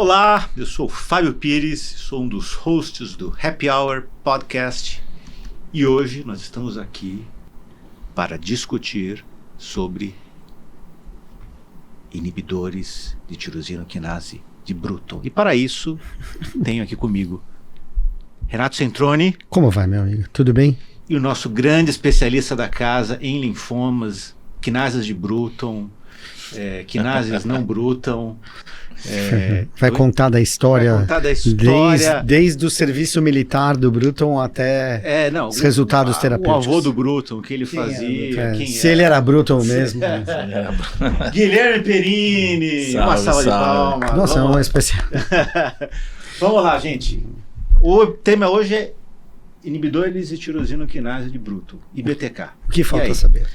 Olá, eu sou o Fábio Pires, sou um dos hosts do Happy Hour Podcast e hoje nós estamos aqui para discutir sobre inibidores de tirosina quinase de Bruton. E para isso, tenho aqui comigo Renato Centroni. Como vai, meu amigo? Tudo bem? E o nosso grande especialista da casa em linfomas, quinases de Bruton, quinases não Bruton. Vai contar da história, desde o serviço militar do Bruton até os resultados terapêuticos. O avô do Bruton, o que ele fazia. Se ele era Bruton mesmo. Guilherme Perini, uma salva de palmas. Nossa, é um especial. Vamos lá, gente. O tema hoje é inibidores de tirosina quinase de Bruton, IBTK. O que falta saber?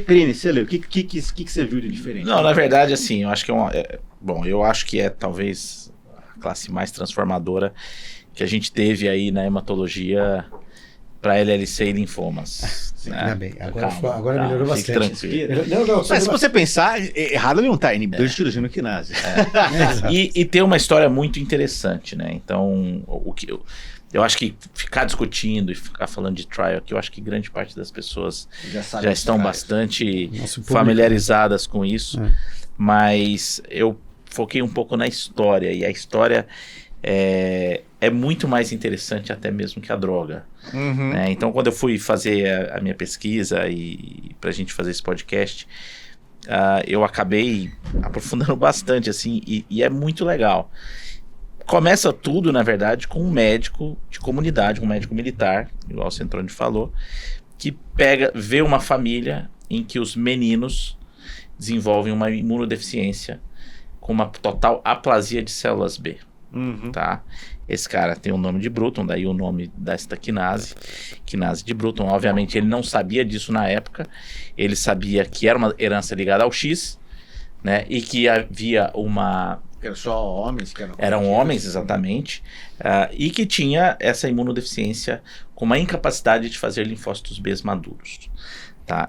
Perini, você leu, o que você viu de diferente? Não, na verdade, assim, eu acho que eu acho que é talvez a classe mais transformadora que a gente teve aí na hematologia para LLC e linfomas. Né? Bem. Agora melhorou bastante. Mas se você pensar, errado ele não tá, inibidor de tirosina quinase. E tem uma história muito interessante, né? Então, eu acho que ficar discutindo e ficar falando de trial aqui, eu acho que grande parte das pessoas já estão bastante familiarizadas com isso. Mas eu foquei um pouco na história, e a história é muito mais interessante até mesmo que a droga. Né? Então, quando eu fui fazer a minha pesquisa e pra gente fazer esse podcast, eu acabei aprofundando bastante, assim, e é muito legal. Começa tudo, na verdade, com um médico de comunidade, um médico militar, igual o Centrone falou, que vê uma família em que os meninos desenvolvem uma imunodeficiência com uma total aplasia de células B. Tá? Esse cara tem o nome de Bruton, daí o nome desta quinase de Bruton. Obviamente ele não sabia disso na época, ele sabia que era uma herança ligada ao X, né? E que havia uma... Eram só homens que eram homens, exatamente, e que tinha essa imunodeficiência com uma incapacidade de fazer linfócitos B maduros. Tá?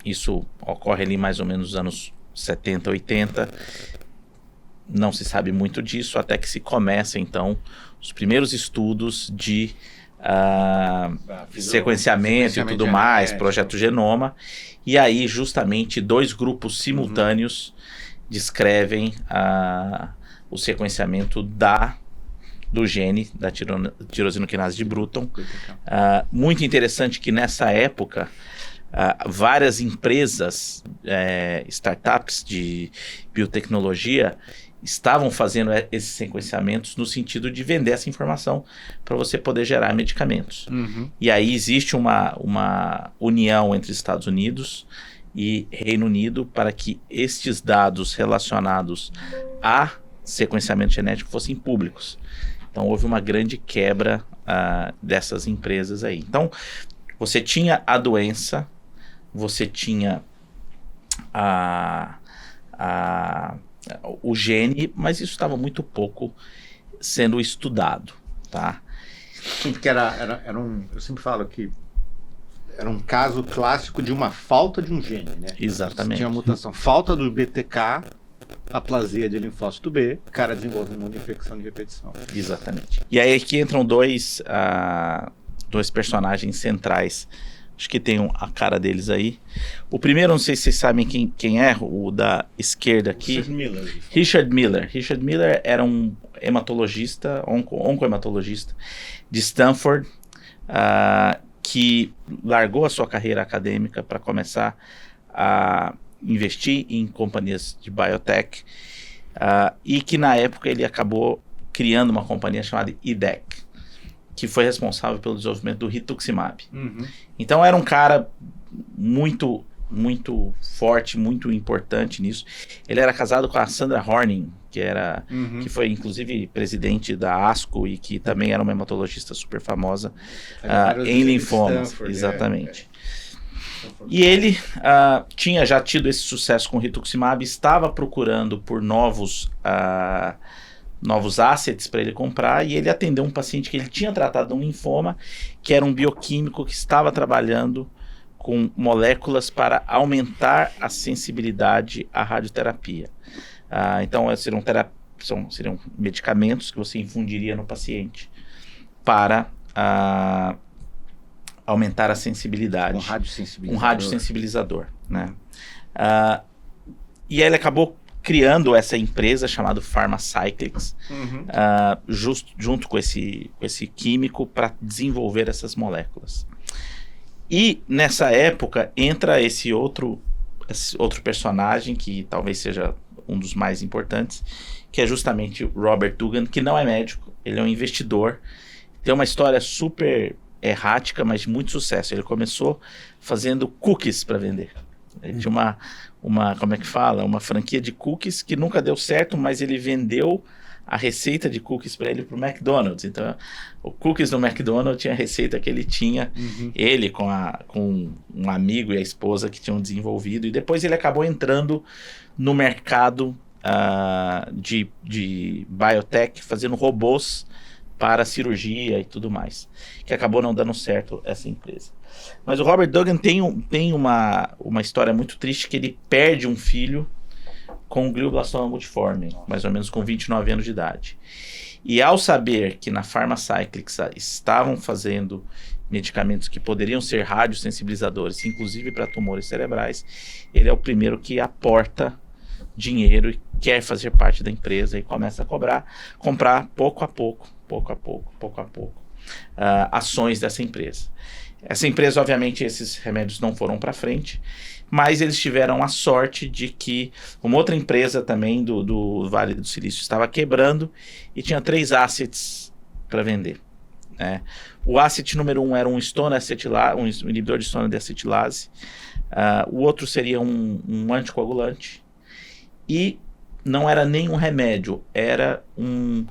Isso ocorre ali mais ou menos nos anos 70, 80. Não se sabe muito disso, até que se começa, então, os primeiros estudos de sequenciamento e tudo mais, Projeto Genoma. E aí, justamente, dois grupos simultâneos descrevem o sequenciamento do gene da tirosina quinase de Bruton. Muito interessante que nessa época várias empresas, startups de biotecnologia estavam fazendo esses sequenciamentos no sentido de vender essa informação para você poder gerar medicamentos. E aí existe uma união entre Estados Unidos e Reino Unido para que estes dados relacionados a sequenciamento genético fossem públicos. Então houve uma grande quebra dessas empresas aí. Então você tinha a doença, você tinha o gene, mas isso estava muito pouco sendo estudado, tá? Porque eu sempre falo que era um caso clássico de uma falta de um gene, né? Exatamente. Tinha uma mutação, falta do BTK, aplasia de linfócito B, o cara desenvolve uma infecção de repetição. Exatamente. E aí aqui entram dois personagens centrais. Acho que tem a cara deles aí. O primeiro, não sei se vocês sabem quem é, o da esquerda aqui. Richard Miller. Richard Miller era um hematologista, oncohematologista de Stanford, que largou a sua carreira acadêmica para começar a investir em companhias de biotech, e que na época ele acabou criando uma companhia chamada IDEC, que foi responsável pelo desenvolvimento do rituximab. Então era um cara muito, muito forte, muito importante nisso. Ele era casado com a Sandra Horning, que foi inclusive presidente da ASCO e que também era uma hematologista super famosa em linfomas. Exatamente. E ele tinha já tido esse sucesso com o rituximab, estava procurando por novos assets para ele comprar, e ele atendeu um paciente que ele tinha tratado um linfoma, que era um bioquímico que estava trabalhando com moléculas para aumentar a sensibilidade à radioterapia. Então, seriam seriam medicamentos que você infundiria no paciente para aumentar a sensibilidade. Um radiosensibilizador. Né? E aí ele acabou criando essa empresa chamada Pharmacyclics, junto com esse químico para desenvolver essas moléculas. E nessa época entra esse outro personagem que talvez seja um dos mais importantes, que é justamente o Robert Dugan, que não é médico, ele é um investidor, tem uma história super errática, mas de muito sucesso. Ele começou fazendo cookies para vender. Ele tinha uma franquia de cookies que nunca deu certo, mas ele vendeu a receita de cookies para ele para o McDonald's. Então, o cookies do McDonald's tinha a receita que ele tinha, ele com um amigo e a esposa que tinham desenvolvido. E depois ele acabou entrando no mercado de biotech, fazendo robôs para cirurgia e tudo mais, que acabou não dando certo essa empresa. Mas o Robert Dugan tem uma história muito triste, que ele perde um filho com glioblastoma multiforme, mais ou menos com 29 anos de idade. E ao saber que na Pharmacyclics estavam fazendo medicamentos que poderiam ser radiosensibilizadores, inclusive para tumores cerebrais, ele é o primeiro que aporta dinheiro e quer fazer parte da empresa e começa a comprar pouco a pouco, ações dessa empresa. Essa empresa, obviamente, esses remédios não foram para frente, mas eles tiveram a sorte de que uma outra empresa também do Vale do Silício estava quebrando e tinha 3 assets para vender. Né? O asset número 1 era um inibidor de estona de acetilase, o outro seria um anticoagulante, e não era nenhum remédio, era uma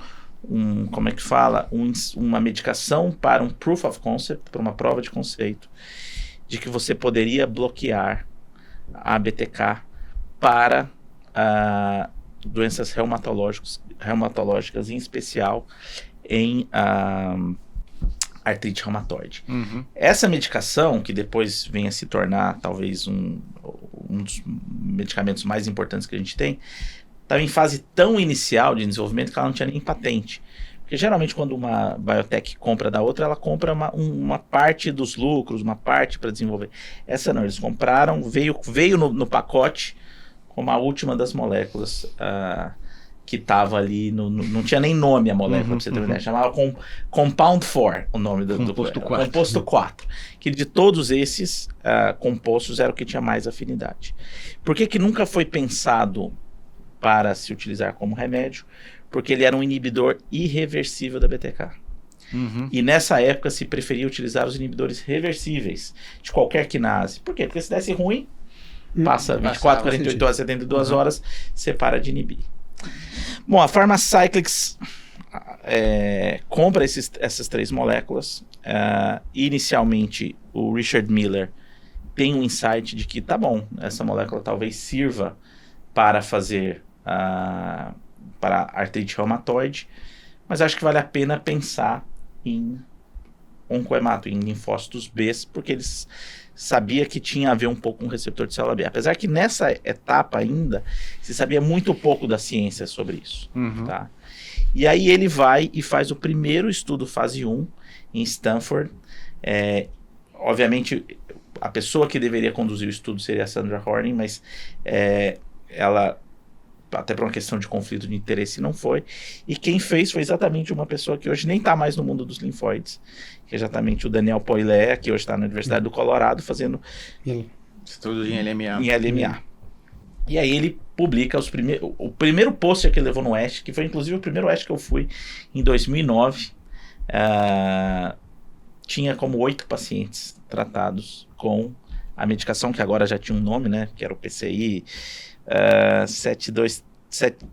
medicação para um proof of concept, para uma prova de conceito, de que você poderia bloquear a BTK para doenças reumatológicas, em especial em artrite reumatoide. Essa medicação, que depois vem a se tornar talvez um dos medicamentos mais importantes que a gente tem, estava em fase tão inicial de desenvolvimento que ela não tinha nem patente. Porque geralmente quando uma biotech compra da outra, ela compra uma parte dos lucros, uma parte para desenvolver. Essa não, eles compraram, veio no pacote como a última das moléculas que estava ali, não tinha nem nome a molécula, para você ter uma ideia, chamava Compound 4, o nome do composto 4, que de todos esses compostos era o que tinha mais afinidade. Por que nunca foi pensado para se utilizar como remédio? Porque ele era um inibidor irreversível da BTK. E nessa época se preferia utilizar os inibidores reversíveis de qualquer quinase. Por quê? Porque se desse ruim, passa 24, 48 horas, 72 horas, você para de inibir. Bom, a Pharmacyclics compra essas 3 moléculas. Inicialmente, o Richard Miller tem um insight de que, tá bom, essa molécula talvez sirva para fazer para artrite reumatoide, mas acho que vale a pena pensar em oncohemato, em linfócitos B, porque eles sabia que tinha a ver um pouco com o receptor de célula B. Apesar que nessa etapa ainda se sabia muito pouco da ciência sobre isso. Tá? E aí ele vai e faz o primeiro estudo fase 1 em Stanford. Obviamente a pessoa que deveria conduzir o estudo seria a Sandra Horning, mas ela, até por uma questão de conflito de interesse, não foi. E quem fez foi exatamente uma pessoa que hoje nem está mais no mundo dos linfóides, que é exatamente o Daniel Poilé, que hoje está na Universidade do Colorado fazendo estudo em LMA. E aí ele publica o primeiro pôster que ele levou no ASH, que foi inclusive o primeiro ASH que eu fui em 2009, tinha como 8 pacientes tratados com a medicação que agora já tinha um nome, né, que era o PCI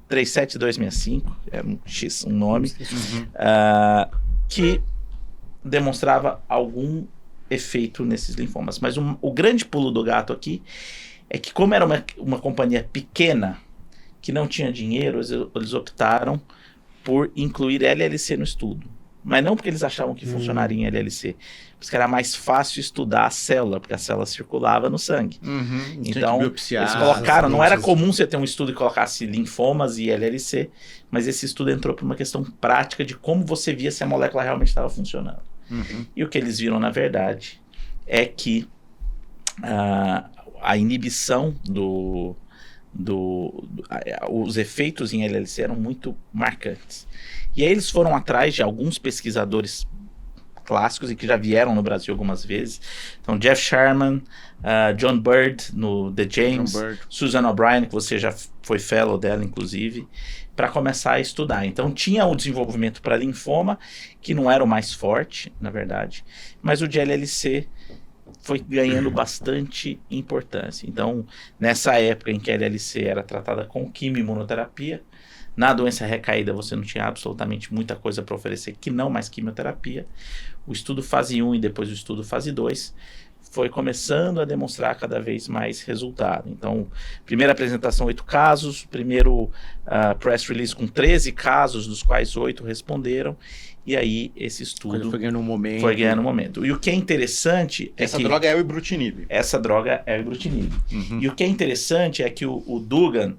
37265, era um nome, que demonstrava algum efeito nesses linfomas. Mas o grande pulo do gato aqui é que, como era uma companhia pequena, que não tinha dinheiro, eles optaram por incluir LLC no estudo. Mas não porque eles achavam que funcionaria em LLC, porque era mais fácil estudar a célula, porque a célula circulava no sangue. Então, eles colocaram, não era comum você ter um estudo que colocasse linfomas e LLC, mas esse estudo entrou por uma questão prática de como você via se a molécula realmente estava funcionando. E o que eles viram, na verdade, é que a inibição os efeitos em LLC eram muito marcantes. E aí eles foram atrás de alguns pesquisadores clássicos e que já vieram no Brasil algumas vezes. Então, Jeff Sharman, John Bird no The James, Susan O'Brien, que você já foi fellow dela, inclusive, para começar a estudar. Então, tinha o desenvolvimento para linfoma, que não era o mais forte, na verdade, mas o de LLC foi ganhando bastante importância. Então, nessa época em que a LLC era tratada com quimioimunoterapia, na doença recaída você não tinha absolutamente muita coisa para oferecer que não mais quimioterapia. O estudo fase 1 e depois o estudo fase 2 foi começando a demonstrar cada vez mais resultado. Então, primeira apresentação, 8 casos, primeiro press release com 13 casos, dos quais 8 responderam, e aí esse estudo foi ganhando um momento. E o que é interessante é que... Essa droga é o ibrutinib. E o que é interessante é que o Dugan,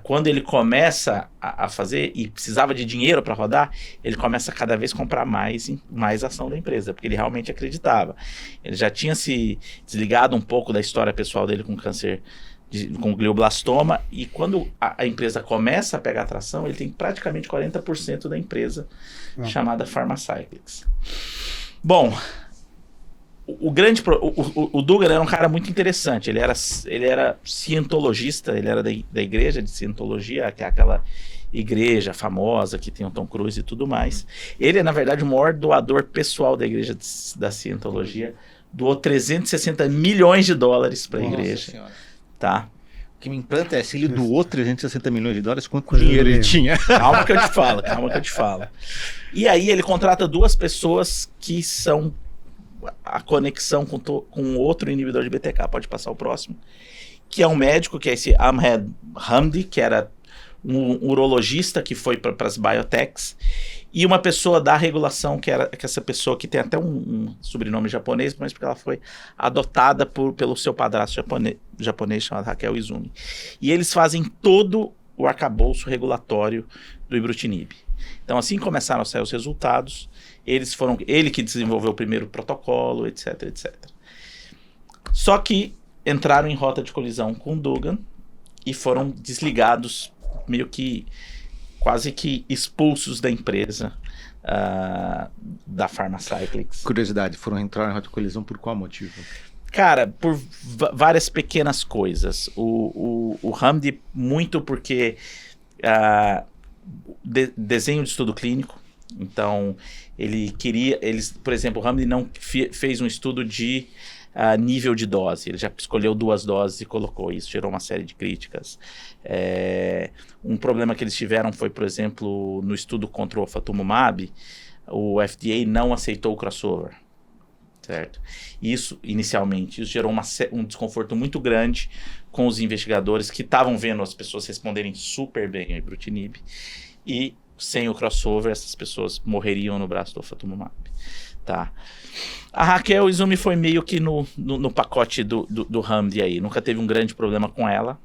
quando ele começa a fazer, e precisava de dinheiro para rodar, ele começa a cada vez comprar mais ação da empresa, porque ele realmente acreditava. Ele já tinha se desligado um pouco da história pessoal dele com câncer, com glioblastoma, e quando a empresa começa a pegar tração, ele tem praticamente 40% da empresa, chamada Pharmacyclics. Bom, o Dugan era um cara muito interessante. Ele era cientologista, ele era da igreja de cientologia, que é aquela igreja famosa que tem o Tom Cruise e tudo mais. Ele é, na verdade, o maior doador pessoal da igreja da cientologia. Doou $360 milhões para a igreja. Senhora. Tá? O que me implanta é, se ele doou $360 milhões, quanto dinheiro ele tinha? Calma que eu te falo. E aí ele contrata 2 pessoas que são a conexão com outro inibidor de BTK. Pode passar o próximo. Que é um médico, que é esse Ahmed Hamdi, que era um urologista que foi para as biotechs, e uma pessoa da regulação, que essa pessoa que tem até um sobrenome japonês, mas porque ela foi adotada pelo seu padrasto japonês chamado Raquel Izumi. E eles fazem todo o arcabouço regulatório do ibrutinib. Então, assim começaram a sair os resultados, ele que desenvolveu o primeiro protocolo, etc, etc. Só que entraram em rota de colisão com o Dugan e foram desligados, meio que quase que expulsos da empresa, da Pharmacyclics. Curiosidade, foram entrar em rota de colisão por qual motivo? Cara, por várias pequenas coisas. O Hamdi, muito porque desenho de estudo clínico. Então, por exemplo, o Hamdi não fez um estudo de nível de dose. Ele já escolheu 2 doses e colocou. Isso gerou uma série de críticas. Um problema que eles tiveram foi, por exemplo, no estudo contra o ofatumumab, o FDA não aceitou o crossover, certo? Isso gerou um desconforto muito grande com os investigadores que estavam vendo as pessoas responderem super bem ao ibrutinib, e sem o crossover essas pessoas morreriam no braço do ofatumumab, tá? A Raquel Izumi foi meio que no pacote do Hamdi aí, nunca teve um grande problema com ela.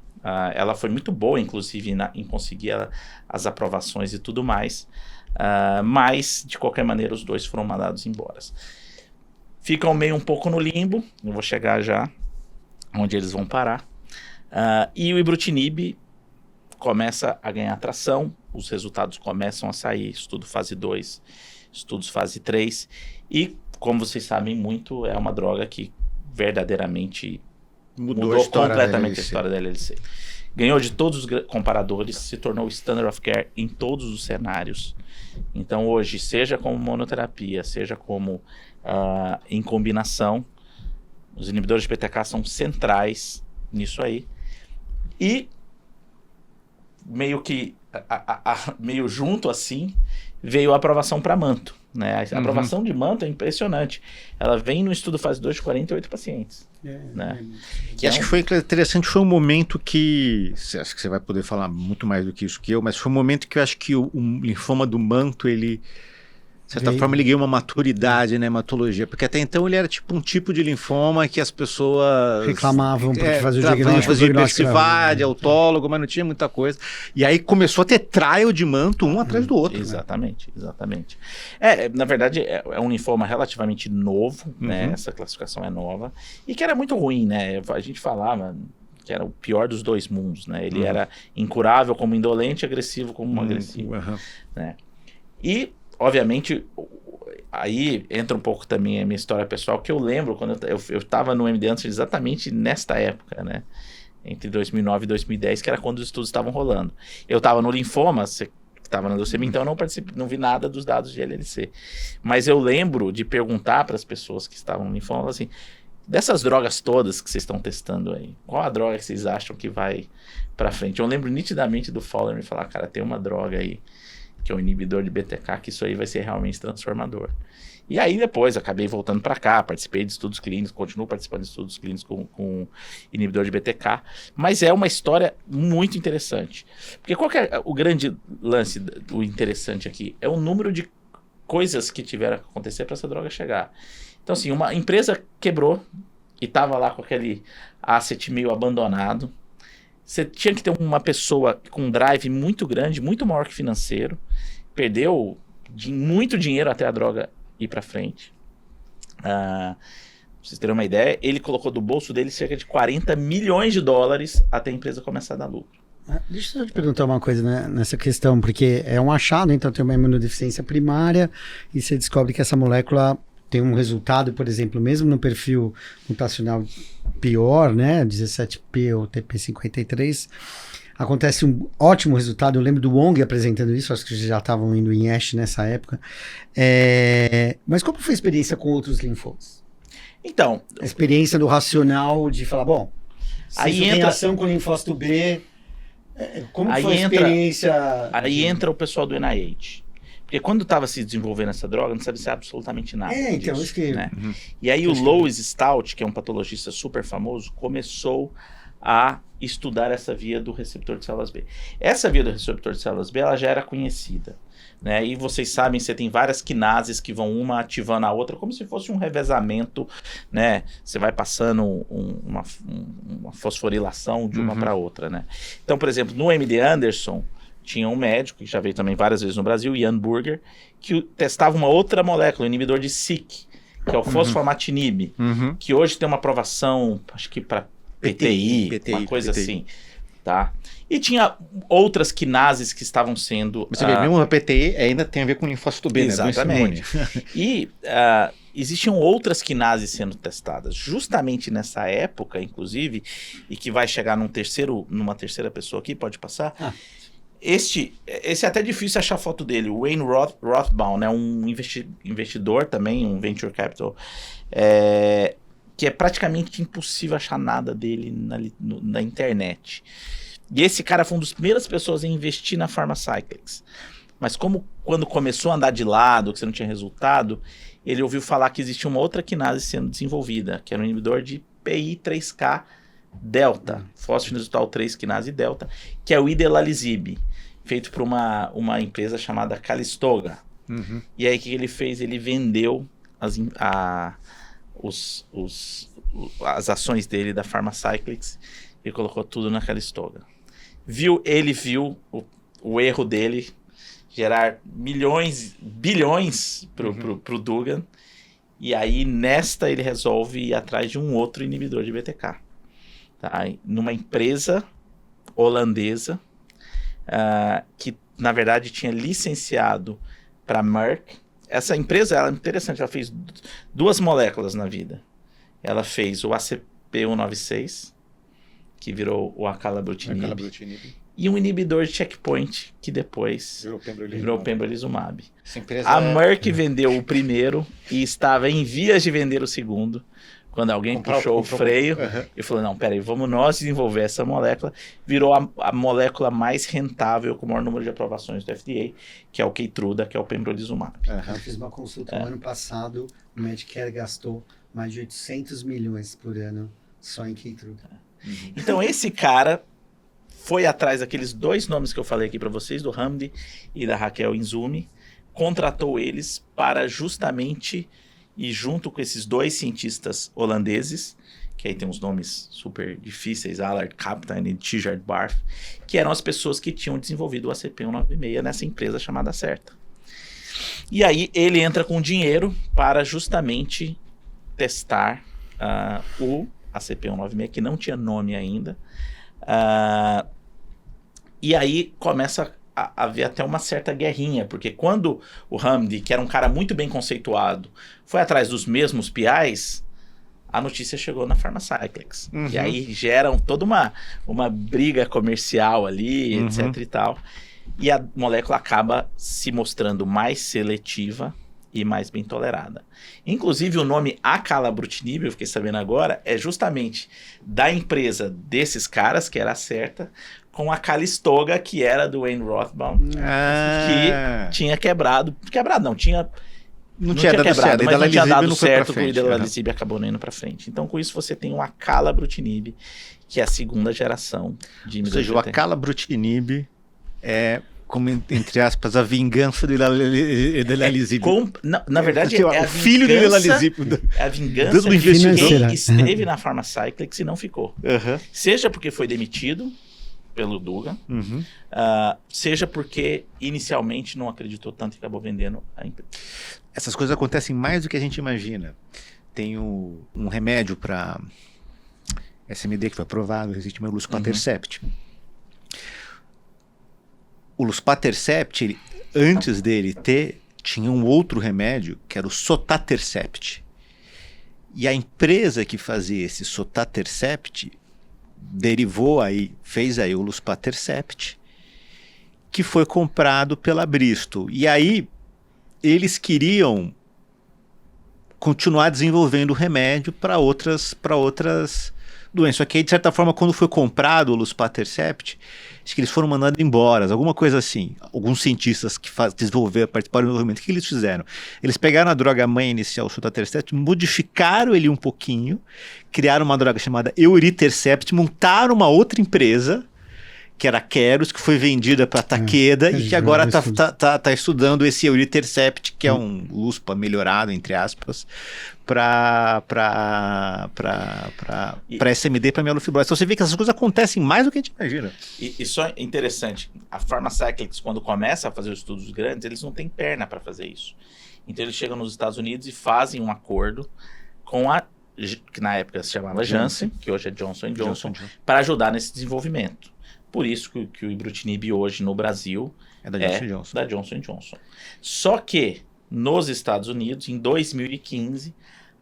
Ela foi muito boa, inclusive, em conseguir as aprovações e tudo mais, mas, de qualquer maneira, os 2 foram mandados embora. Ficam meio um pouco no limbo, eu vou chegar já onde eles vão parar, e o ibrutinib começa a ganhar tração, os resultados começam a sair, estudo fase 2, estudos fase 3, e, como vocês sabem muito, é uma droga que verdadeiramente mudou completamente a história da LLC. Ganhou de todos os comparadores, se tornou o standard of care em todos os cenários. Então hoje, seja como monoterapia, seja como em combinação, os inibidores de BTK são centrais nisso aí. E meio que meio junto assim, veio a aprovação para Manto. Né? A aprovação de Manto é impressionante. Ela vem no estudo fase 2 de 48 pacientes. Né? E acho que foi interessante, foi um momento que, acho que você vai poder falar muito mais do que isso que eu, mas foi um momento que eu acho que o linfoma do Manto, ele De certa forma, ele ganhou uma maturidade na hematologia, porque até então ele era tipo um tipo de linfoma que as pessoas reclamavam porque fazia o diagnóstico, de autólogo, mas não tinha muita coisa. E aí começou a ter trial de manto um atrás do outro. Exatamente. Na verdade, é um linfoma relativamente novo, né? Essa classificação é nova, e que era muito ruim, né? A gente falava que era o pior dos dois mundos, né? Ele era incurável como indolente, agressivo como agressivo, né? E obviamente, aí entra um pouco também a minha história pessoal, que eu lembro quando eu estava no MD Anderson exatamente nesta época, né? Entre 2009 e 2010, que era quando os estudos estavam rolando. Eu estava no linfoma, você estava na leucemia, então eu não vi nada dos dados de LLC. Mas eu lembro de perguntar para as pessoas que estavam no linfoma, assim, dessas drogas todas que vocês estão testando aí, qual a droga que vocês acham que vai para frente? Eu lembro nitidamente do Fowler me falar, cara, tem uma droga aí, que é o inibidor de BTK, que isso aí vai ser realmente transformador. E aí depois acabei voltando para cá, participei de estudos clínicos, continuo participando de estudos clínicos com inibidor de BTK, mas é uma história muito interessante. Porque qual que é o grande lance, o interessante aqui? É o número de coisas que tiveram que acontecer para essa droga chegar. Então assim, uma empresa quebrou e estava lá com aquele asset meio abandonado. Você tinha que ter uma pessoa com um drive muito grande, muito maior que financeiro, perdeu muito dinheiro até a droga ir para frente. Pra vocês terem uma ideia, ele colocou do bolso dele cerca de 40 milhões de dólares até a empresa começar a dar lucro. Deixa eu te perguntar uma coisa, né, nessa questão, porque é um achado, então tem uma imunodeficiência primária e você descobre que essa molécula tem um resultado, por exemplo, mesmo no perfil mutacional pior, né, 17P ou TP53, acontece um ótimo resultado. Eu lembro do Wong apresentando isso, acho que já estavam indo em ASH nessa época. Mas como foi a experiência com outros linfomas? Então, a experiência do racional de falar, bom, se aí isso tem ação com o linfócito B, como foi a experiência? Aí entra o pessoal do NIH. Porque quando estava se desenvolvendo essa droga, não sabia absolutamente nada então, disso, isso que... né? E aí o Lois Stout, que é um patologista super famoso, começou a estudar essa via do receptor de células B. Essa via do receptor de células B, ela já era conhecida, né? E vocês sabem, você tem várias quinases que vão uma ativando a outra, como se fosse um revezamento, né? Você vai passando uma fosforilação de uma para outra, né? Então, por exemplo, no MD Anderson, tinha um médico, que já veio também várias vezes no Brasil, Ian Burger, que testava uma outra molécula, um inibidor de SYK, que é o fosfomatinib, que hoje tem uma aprovação, acho que para PTI, uma coisa assim, tá? E tinha outras quinases que estavam sendo... Você vê, mesmo a PTI ainda tem a ver com linfócito B, exatamente. Né? E existiam outras quinases sendo testadas, justamente nessa época, inclusive, e que vai chegar numa terceira pessoa aqui, pode passar... Esse é até difícil achar a foto dele, o Wayne Rothbaum, né, um investidor também, um venture capital, que é praticamente impossível achar nada dele na internet. E esse cara foi uma das primeiras pessoas a investir na Pharmacyclics. Mas quando começou a andar de lado, que você não tinha resultado, ele ouviu falar que existia uma outra quinase sendo desenvolvida, que era um inibidor de PI3K delta, fosfonilutal 3 quinase delta, que é o idelalisib, feito por uma empresa chamada Calistoga. E aí o que ele fez? Ele vendeu as ações dele da Pharmacyclics e colocou tudo na Calistoga. Ele viu o erro dele gerar bilhões pro Dugan, e aí nesta ele resolve ir atrás de um outro inibidor de BTK. Tá? Numa empresa holandesa que na verdade tinha licenciado para Merck. Essa empresa, ela é interessante, ela fez duas moléculas na vida. Ela fez o ACP-196, que virou o acalabrutinib, e um inibidor de checkpoint, que depois virou o pembrolizumab. A Merck vendeu o primeiro e estava em vias de vender o segundo, quando alguém puxou o freio e falou, não, peraí, vamos nós desenvolver essa molécula. Virou a molécula mais rentável, com o maior número de aprovações do FDA, que é o Keytruda, que é o pembrolizumab. Eu fiz uma consulta no ano passado, o Medicare gastou mais de 800 milhões por ano só em Keytruda. Então esse cara foi atrás daqueles dois nomes que eu falei aqui para vocês, do Hamdi e da Raquel Inzumi, contratou eles para justamente ir junto com esses 2 cientistas holandeses, que aí tem uns nomes super difíceis, Allard Kapteyn e Tijard Barth, que eram as pessoas que tinham desenvolvido o ACP-196 nessa empresa chamada Certa. E aí ele entra com dinheiro para justamente testar o ACP-196, que não tinha nome ainda. E aí começa a haver até uma certa guerrinha, porque quando o Hamdi, que era um cara muito bem conceituado, foi atrás dos mesmos PIs, a notícia chegou na Pharmacyclics. E aí geram toda uma briga comercial ali, etc e tal. E a molécula acaba se mostrando mais seletiva e mais bem tolerada. Inclusive o nome acalabrutinib, eu fiquei sabendo agora, é justamente da empresa desses caras, que era a Certa, com a Calistoga, que era do Wayne Rothbaum, que tinha quebrado não tinha quebrado, mas não tinha dado certo, que o Idelarizib acabou não indo para frente. Então com isso você tem o acalabrutinib, que é a segunda geração de imidazolpidem. Ou seja, o acalabrutinib é, como entre aspas, a vingança do Idelarizib. Na verdade, é a filho do Idelarizib. É a vingança de quem esteve na Pharmacyclics e não ficou. Seja porque foi demitido pelo Dugan, seja porque inicialmente não acreditou tanto e acabou vendendo a empresa. Essas coisas acontecem mais do que a gente imagina. Tem um remédio para SMD que foi aprovado, existe o luspatercept. O luspatercept, antes dele tinha um outro remédio que era o sotatercept. E a empresa que fazia esse sotatercept fez aí o luspatercept, que foi comprado pela Bristol. E aí eles queriam continuar desenvolvendo o remédio para outras doenças. Só que aí, de certa forma, quando foi comprado o luspatercept, acho que eles foram mandados embora, alguma coisa assim. Alguns cientistas que participaram do desenvolvimento, o que eles fizeram? Eles pegaram a droga mãe inicial, o sotatercept, modificaram ele um pouquinho, criaram uma droga chamada Euritercept, montaram uma outra empresa, que era a Keros, que foi vendida para a Takeda e que agora está estudando esse Euritercept, que é um luspa melhorado, entre aspas, para SMD, para mielofibrose. Então você vê que essas coisas acontecem mais do que a gente imagina. E só é interessante, a Pharmacyclics, quando começa a fazer os estudos grandes, eles não têm perna para fazer isso. Então eles chegam nos Estados Unidos e fazem um acordo com que na época se chamava Janssen, que hoje é Johnson & Johnson, para ajudar nesse desenvolvimento. Por isso que o ibrutinib hoje no Brasil é da Johnson & Johnson. Só que nos Estados Unidos, em 2015,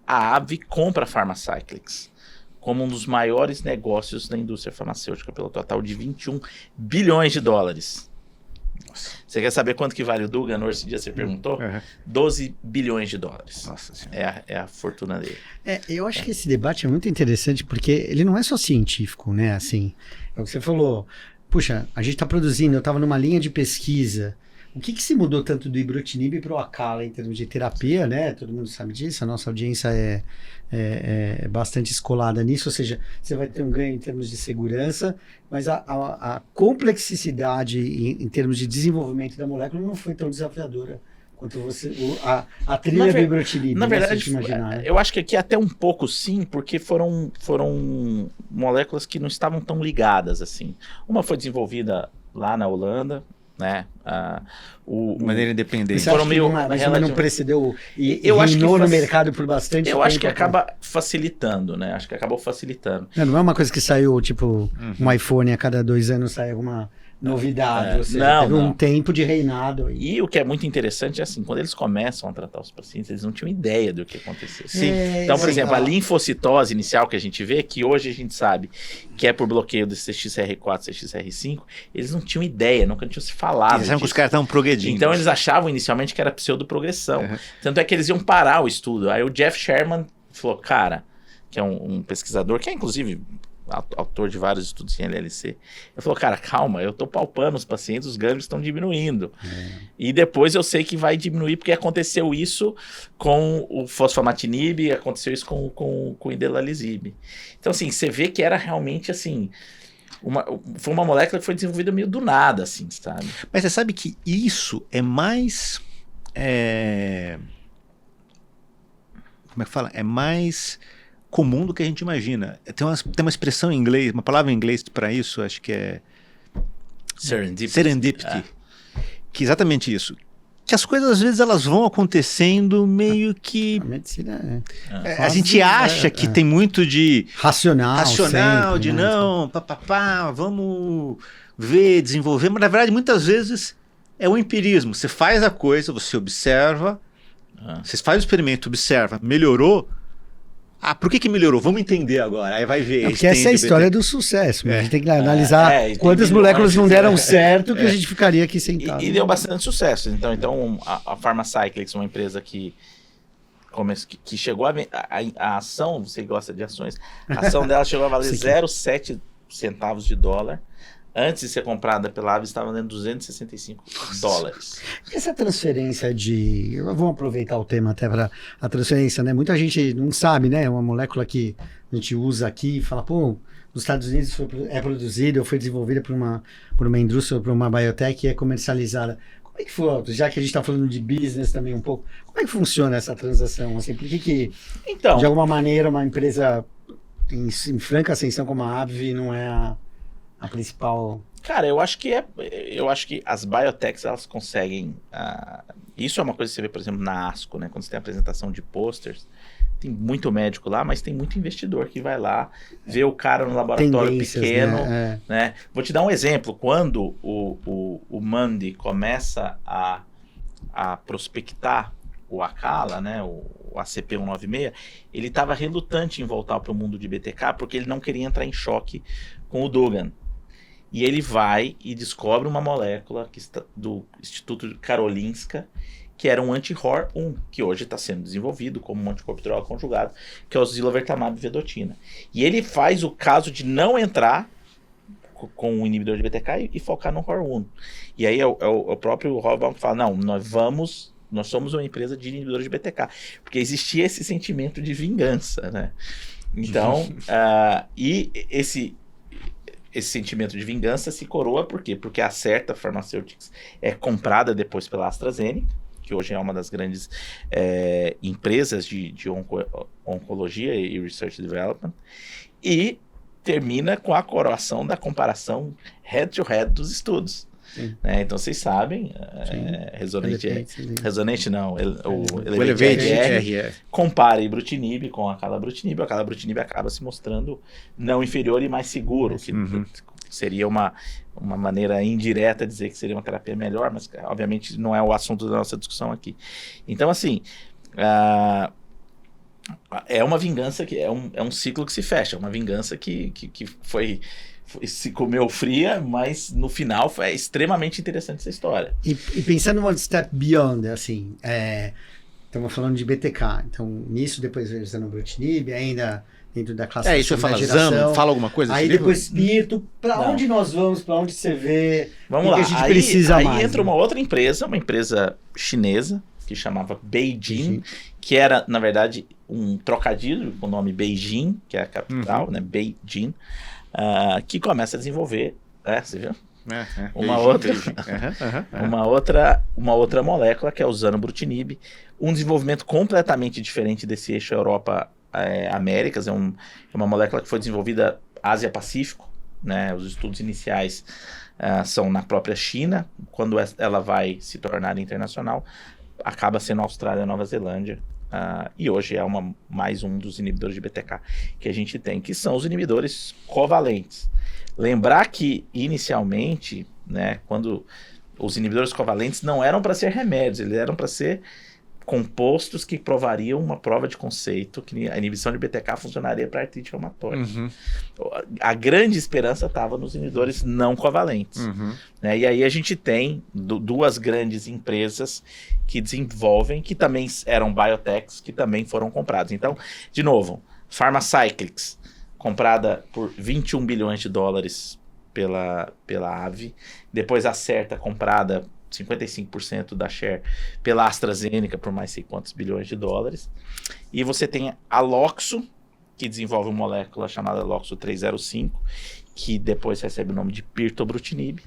a AbbVie compra a Pharmacyclics como um dos maiores negócios da indústria farmacêutica, pelo total de 21 bilhões de dólares. Nossa. Você quer saber quanto que vale o Dugan? Esse dia você perguntou? 12 bilhões de dólares. Nossa Senhora. É a fortuna dele. Eu acho que esse debate é muito interessante porque ele não é só científico, né? Assim, é o que você falou. Puxa, a gente está produzindo, eu estava numa linha de pesquisa. O que se mudou tanto do ibrutinib para o Acala em termos de terapia, né? Todo mundo sabe disso, a nossa audiência é bastante escolada nisso, ou seja, você vai ter um ganho em termos de segurança, mas a complexidade em termos de desenvolvimento da molécula não foi tão desafiadora quanto a trilha do ibrutinib. Na verdade, imaginar, né? Eu acho que aqui até um pouco sim, porque foram moléculas que não estavam tão ligadas assim. Uma foi desenvolvida lá na Holanda, né? De maneira independente. Foram meio não precedeu e reinou no mercado por bastante tempo. Eu acho que acaba facilitando, né? Acho que acabou facilitando. Não é uma coisa que saiu, tipo, um iPhone a cada 2 anos sai alguma novidade. Ou seja, teve um tempo de reinado. E o que é muito interessante é assim, quando eles começam a tratar os pacientes, eles não tinham ideia do que acontecia. Então, por exemplo, a linfocitose inicial que a gente vê, que hoje a gente sabe que é por bloqueio do CXR4, CXR5, eles não tinham ideia, nunca tinham se falado. Eles achavam que os caras estavam progredindo. Então eles achavam inicialmente que era pseudoprogressão. Tanto é que eles iam parar o estudo. Aí o Jeff Sherman falou, cara, que é um pesquisador, que é inclusive autor de vários estudos em LLC, ele falou, cara, calma, eu tô palpando os pacientes, os gânglios estão diminuindo. E depois eu sei que vai diminuir, porque aconteceu isso com o fosfamatinib, aconteceu isso com o Idelarizib. Então, assim, você vê que era realmente, assim, foi uma molécula que foi desenvolvida meio do nada, assim, sabe? Mas você sabe que isso é mais como é que fala? É mais comum do que a gente imagina. Tem uma expressão em inglês, uma palavra em inglês para isso, acho que é serendipity. Que é exatamente isso. Que as coisas às vezes elas vão acontecendo meio que A medicina a gente acha que tem muito de racional sempre, de né? não, vamos ver, desenvolver, mas na verdade muitas vezes é o empirismo. Você faz a coisa, você observa, você faz o experimento, observa, melhorou. Por que melhorou? Vamos entender agora. Aí vai ver. Porque essa é a história do sucesso. A gente tem que analisar quantas moléculas não deram certo que a gente ficaria aqui sentado. E deu bastante sucesso. Então a Pharmacyclics, uma empresa que chegou a ação, você gosta de ações, a ação dela chegou a valer 0,7 centavos de dólar. Antes de ser comprada pela Aves, estava valendo $265. Essa transferência vamos aproveitar o tema até para a transferência, né? Muita gente não sabe, né? É uma molécula que a gente usa aqui e fala, pô, nos Estados Unidos é produzida ou foi desenvolvida por uma indústria, por uma biotech e é comercializada. Como é que foi, já que a gente está falando de business também um pouco, como é que funciona essa transação? Assim, por que então, de alguma maneira, uma empresa em franca ascensão como a Aves não é a principal... Cara, eu acho que as biotechs, elas conseguem... isso é uma coisa que você vê, por exemplo, na ASCO, né? Quando você tem a apresentação de posters, tem muito médico lá, mas tem muito investidor que vai lá, vê o cara no laboratório pequeno, né? Vou te dar um exemplo. Quando o Mandy começa a prospectar o Acala, né? O ACP-196, ele estava relutante em voltar para o mundo de BTK, porque ele não queria entrar em choque com o Dugan. E ele vai e descobre uma molécula do Instituto Karolinska, que era um anti-HOR1, que hoje está sendo desenvolvido como um anticorpo droga conjugado, que é o zilovertamab vedotina. E ele faz o caso de não entrar com o inibidor de BTK e focar no HOR1. E aí é o próprio Hobbaum que fala, não, nós somos uma empresa de inibidores de BTK, porque existia esse sentimento de vingança, né? Então, e esse sentimento de vingança se coroa por quê? Porque a Acerta Pharmaceuticals é comprada depois pela AstraZeneca, que hoje é uma das grandes empresas de oncologia e Research and Development, e termina com a coroação da comparação head-to-head dos estudos. Né? Então vocês sabem, Resonate não, o Elevate-R compara ibrutinib com a calabrutinib acaba se mostrando não inferior e mais seguro, que seria uma maneira indireta de dizer que seria uma terapia melhor, mas obviamente não é o assunto da nossa discussão aqui. Então assim, é uma vingança que é um ciclo que se fecha, uma vingança que se comeu fria, mas no final é extremamente interessante essa história. E pensando one step beyond, assim, estamos falando de BTK, então nisso depois veio o zanubrutinib, ainda dentro da classe isso eu falo, Zano, fala alguma coisa aí depois Pirto, para onde nós vamos, para onde você vê, vamos lá, que a gente precisa mais. Aí entra uma outra empresa, uma empresa chinesa, que chamava Beijing, que era, na verdade, um trocadilho com o nome Beijing, que é a capital, né, Beijing, que começa a desenvolver, você viu? Uma outra molécula, que é o zanubrutinib, um desenvolvimento completamente diferente desse eixo Europa-Américas, é uma molécula que foi desenvolvida Ásia-Pacífico, né? Os estudos iniciais são na própria China, quando ela vai se tornar internacional, acaba sendo Austrália e Nova Zelândia. E hoje é mais um dos inibidores de BTK que a gente tem, que são os inibidores covalentes. Lembrar que, inicialmente, né, quando os inibidores covalentes não eram para ser remédios, eles eram para ser compostos que provariam uma prova de conceito que a inibição de BTK funcionaria para artrite reumatoide. A grande esperança estava nos inibidores não covalentes. Né? E aí a gente tem duas grandes empresas que desenvolvem, que também eram biotechs, que também foram compradas. Então, de novo, Pharmacyclics, comprada por $21 bilhões pela AVE. Depois a Acerta, comprada 55% da share pela AstraZeneca por mais sei quantos bilhões de dólares. E você tem a Loxo, que desenvolve uma molécula chamada Loxo 305, que depois recebe o nome de pirtobrutinib,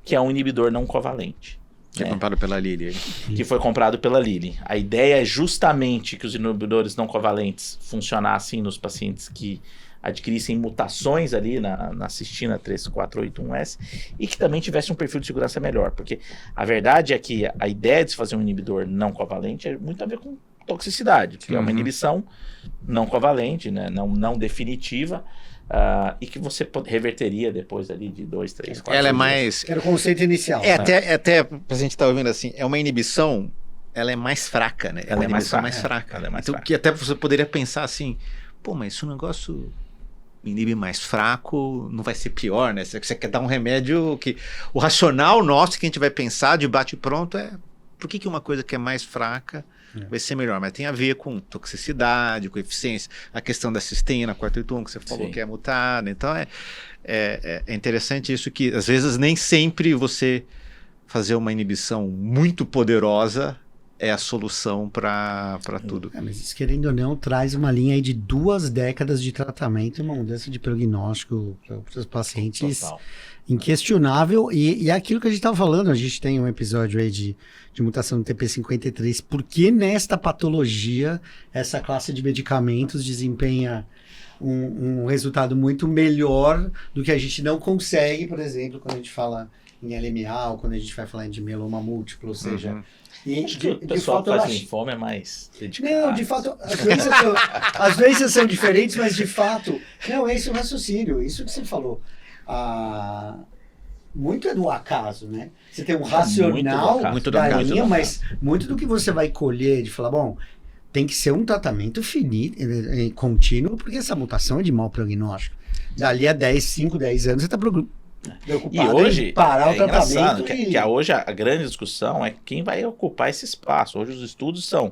que é um inibidor não covalente. Que é comprado pela Lilly. Que foi comprado pela Lilly. A ideia é justamente que os inibidores não covalentes funcionassem nos pacientes que adquirissem mutações ali na cistina 3481S e que também tivesse um perfil de segurança melhor. Porque a verdade é que a ideia de se fazer um inibidor não covalente é muito a ver com toxicidade, que é uma inibição não covalente, né, não definitiva, e que você reverteria depois ali de 2, 3, 4 Ela é dias. mais... Era o conceito inicial. Até pra gente estar ouvindo assim, é uma inibição, ela é mais fraca, né? Ela é mais inibição fraca. Ela é mais então, fraca. que até você poderia pensar assim, pô, mas se o negócio inibe mais fraco, não vai ser pior, né? Você quer dar um remédio que... O racional nosso que a gente vai pensar de bate-pronto é por que uma coisa que é mais fraca vai ser melhor, mas tem a ver com toxicidade, com eficiência, a questão da cisteína 481 que você falou Sim. que é mutada, então é interessante isso que às vezes nem sempre você fazer uma inibição muito poderosa é a solução para tudo. Mas isso, querendo ou não, traz uma linha aí de 2 décadas de tratamento e uma mudança de prognóstico para os pacientes Total. inquestionável. E é aquilo que a gente estava falando, a gente tem um episódio aí de mutação do TP53, porque nesta patologia essa classe de medicamentos desempenha um resultado muito melhor do que a gente não consegue, por exemplo, quando a gente fala em LMA ou quando a gente vai falar de mieloma múltiplo, ou seja... E Acho que o pessoal que faz linfoma é mais dedicado. Não, de fato, as doenças são diferentes, mas de fato, não, é esse o raciocínio, isso que você falou. Muito é do acaso, né? Você tem um racional muito do da acaso, linha, mas muito do que você vai colher de falar, bom, tem que ser um tratamento finito, contínuo, porque essa mutação é de mau prognóstico. Dali a 5, 10 anos, você está preocupado E hoje, em parar o engraçado tratamento. que hoje a grande discussão é quem vai ocupar esse espaço. Hoje os estudos são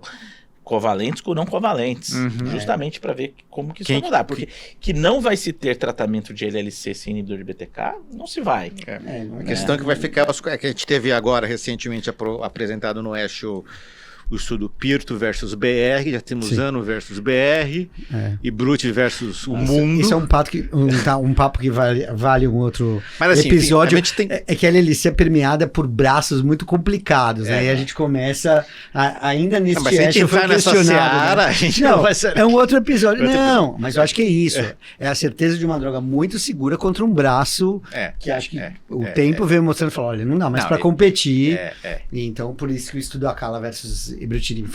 covalentes com não covalentes, justamente para ver como que isso vai mudar. Porque que não vai se ter tratamento de LLC sem inibidor de BTK, não se vai. A questão que vai ficar é que a gente teve agora recentemente apresentado no ASH o estudo Pirto versus BR, já temos Ano versus BR e Brute versus o mundo. Isso é um papo que vale um outro assim, episódio. Enfim, É que a LLC é permeada por braços muito complicados, né? E a gente começa ainda nesse mas se a gente entrar nessa seara, a gente não vai ser... É um outro episódio. Mas eu acho que é isso. É a certeza de uma droga muito segura contra um braço que acho que o tempo veio mostrando e falou, olha, não dá mais para competir. E então, por isso que o estudo Acala versus Ibrutinib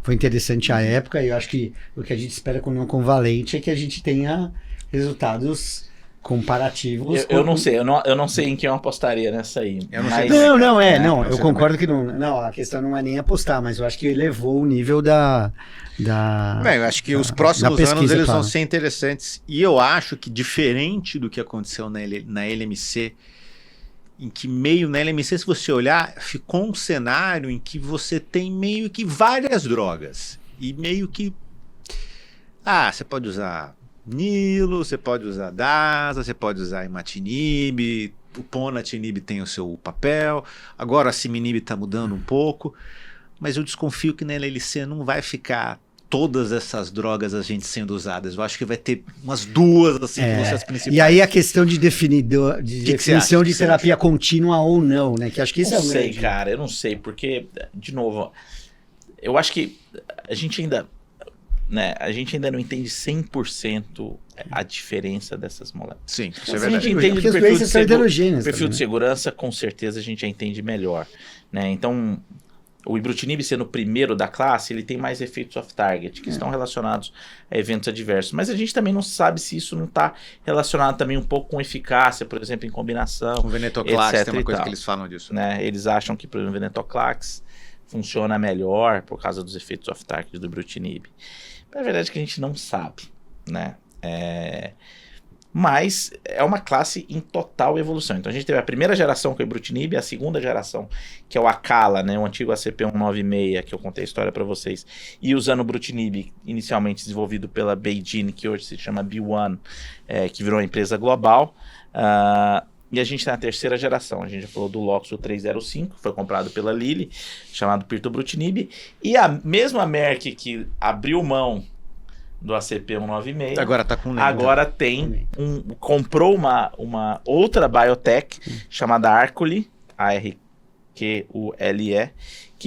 foi interessante à época, e eu acho que o que a gente espera com o não convalente é que a gente tenha resultados comparativos. Eu não sei, eu não sei em quem eu apostaria nessa aí. Eu concordo que não, a questão não é nem apostar, mas eu acho que elevou o nível eu acho que os próximos anos eles vão ser interessantes, e eu acho que diferente do que aconteceu na LMC, em que na LMC, se você olhar, ficou um cenário em que você tem meio que várias drogas. E meio que... você pode usar Nilo, você pode usar DASA, você pode usar Imatinib, o Ponatinib tem o seu papel, agora a Ciminib está mudando um pouco, mas eu desconfio que na LLC não vai ficar todas essas drogas a gente sendo usadas. Eu acho que vai ter umas 2 assim, que vão ser as principais. E aí a questão de definição de terapia contínua ou não, né? Que acho que isso é o grande. Cara, eu não sei, porque, de novo, eu acho que a gente ainda não entende 100% a diferença dessas moléculas. Sim, isso é verdade. A gente entende porque as doenças são heterogêneas. Perfil de segurança, com certeza a gente já entende melhor, né? Então, o Ibrutinib sendo o primeiro da classe, ele tem mais efeitos off-target, que estão relacionados a eventos adversos. Mas a gente também não sabe se isso não está relacionado também um pouco com eficácia, por exemplo, em combinação. Com venetoclax, tem uma coisa que eles falam disso. Né? Eles acham que, por exemplo, o venetoclax funciona melhor por causa dos efeitos off-target do Ibrutinib. Mas a verdade é que a gente não sabe, né? Mas é uma classe em total evolução. Então a gente teve a primeira geração com o Ibrutinib, a segunda geração, que é o Acala, né, o antigo ACP196, que eu contei a história para vocês, e usando o Ibrutinib, inicialmente desenvolvido pela BeiGene, que hoje se chama B1, que virou uma empresa global. E a gente tem a terceira geração, a gente já falou do Loxo 305, foi comprado pela Lilly, chamado Pirtobrutinib, e a mesma Merck que abriu mão do ACP196. Agora tem comprou uma outra biotech chamada Arcoli, que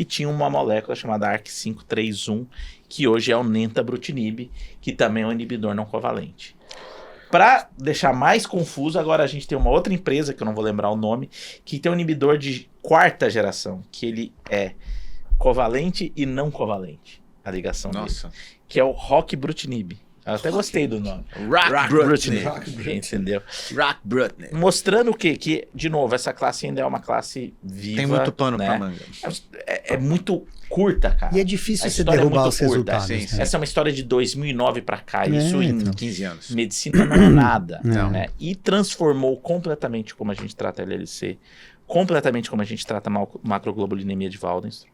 tinha uma molécula chamada ARC531, que hoje é o nentabrutinib, que também é um inibidor não covalente. Para deixar mais confuso, agora a gente tem uma outra empresa, que eu não vou lembrar o nome, que tem um inibidor de 4ª geração, que ele é covalente e não covalente, a ligação dele, que é o roquibrutinib. Eu até gostei do nome. Rockbrutinib. Entendeu? Rockbrutinib. Mostrando o quê? Que, de novo, essa classe ainda é uma classe viva. Tem muito pano né? pra manga. É muito curta, cara. E é difícil A você história é derrubar muito os curta. resultados. Sim, né? sim. Essa é uma história de 2009 pra cá. Isso em então. 15 anos. medicina não é nada. Não. Né? E transformou completamente como a gente trata a LLC, completamente como a gente trata a macroglobulinemia de Waldenström,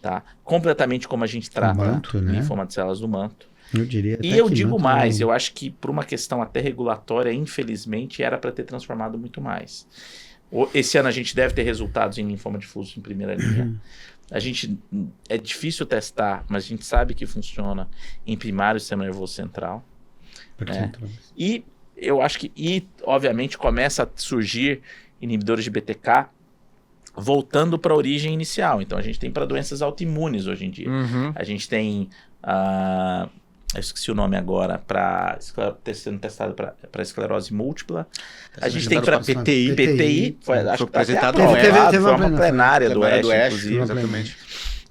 tá? Completamente como a gente trata manto, né? linfoma de células do manto. Eu diria até E eu que digo manto mais, não- eu acho que por uma questão até regulatória, infelizmente, era para ter transformado muito mais. Esse ano a gente deve ter resultados em linfoma difuso em primeira linha. É difícil testar, mas a gente sabe que funciona em primário sistema nervoso central. E eu acho que, obviamente, começa a surgir inibidores de BTK voltando para a origem inicial. Então a gente tem para doenças autoimunes hoje em dia. A gente tem, eu esqueci o nome agora, sendo testado para esclerose múltipla. A gente tem para PTI, acho que apresentado foi uma uma plenária do Plenária Oeste, inclusive. exatamente.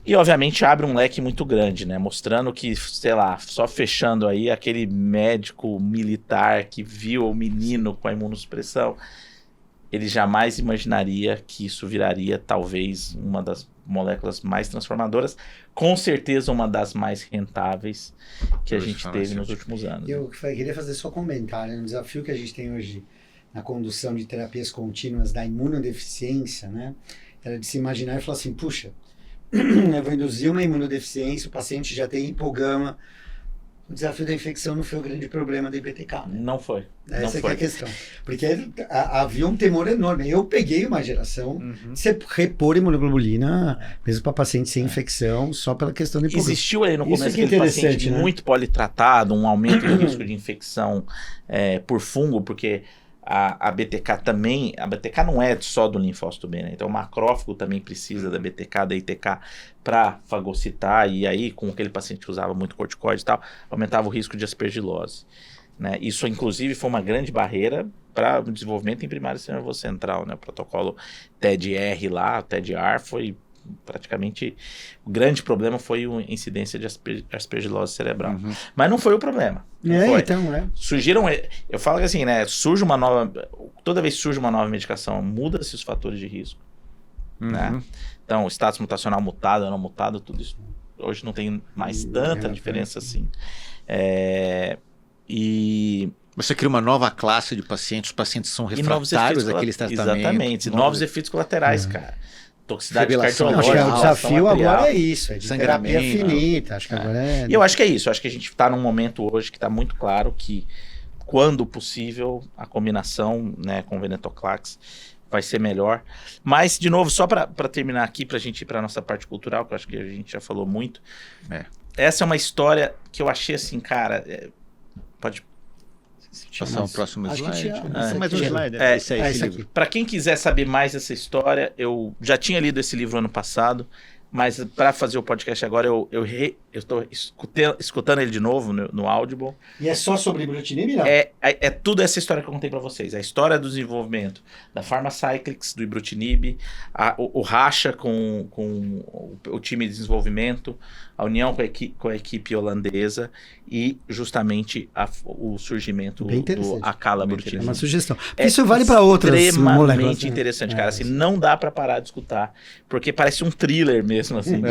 E, obviamente, abre um leque muito grande, né? Mostrando que, sei lá, só fechando aí, aquele médico militar que viu o menino com a imunossupressão, ele jamais imaginaria que isso viraria, talvez, uma das moléculas mais transformadoras, com certeza uma das mais rentáveis que a gente teve nos últimos anos. Eu queria fazer só um comentário. Um desafio que a gente tem hoje na condução de terapias contínuas da imunodeficiência, né? Era de se imaginar e falar assim, puxa, eu vou induzir uma imunodeficiência, o paciente já tem hipogama. O desafio da infecção não foi o grande problema da IBTK, né? Não foi. Essa é que é a questão. Porque havia um temor enorme. Eu peguei uma geração de você repor imunoglobulina, mesmo para paciente sem infecção, só pela questão do hipogama. Existiu aí no Isso começo que é aquele paciente interessante, né? muito politratado, um aumento do risco de infecção por fungo, porque a BTK também, a BTK não é só do linfócito B, né? Então o macrófago também precisa da BTK, da ITK para fagocitar, e aí com aquele paciente que usava muito corticoide e tal, aumentava o risco de aspergilose, né? Isso inclusive foi uma grande barreira para o desenvolvimento em primário sistema nervoso central, né? O protocolo TED-R lá, o TED-R foi praticamente, o grande problema foi a incidência de aspergilose cerebral. Mas não foi o problema. Surgiram, eu falo que assim, né, toda vez que surge uma nova medicação, muda-se os fatores de risco, né? Então, o status mutacional mutado, não mutado, tudo isso, hoje não tem mais tanta diferença assim. E você cria uma nova classe de pacientes, os pacientes são refratários àqueles tratamentos. Exatamente, novos efeitos colaterais, cara. Toxicidade cardiológica. Acho que o desafio agora é isso, é de sangramento, terapia finita. Acho que agora é... E eu acho que é isso, acho que a gente está num momento hoje que está muito claro que, quando possível, a combinação, né, com venetoclax vai ser melhor. Mas, de novo, só para terminar aqui, para a gente ir para a nossa parte cultural, que eu acho que a gente já falou muito. Essa é uma história que eu achei assim, cara, pode passar o próximo slide. Mais um slide. Esse aqui. Para quem quiser saber mais dessa história, eu já tinha lido esse livro ano passado, mas para fazer o podcast agora, eu estou escutando ele de novo no Audible. E é só sobre ibrutinib, não? É tudo essa história que eu contei para vocês. A história do desenvolvimento da Pharmacyclics, do ibrutinib, o racha com o time de desenvolvimento, a união com a equipe holandesa e justamente o surgimento do acalabrutinib. É uma sugestão. Isso vale para outras moléculas. Extremamente interessante, cara. Assim, não dá para parar de escutar, porque parece um thriller mesmo, assim,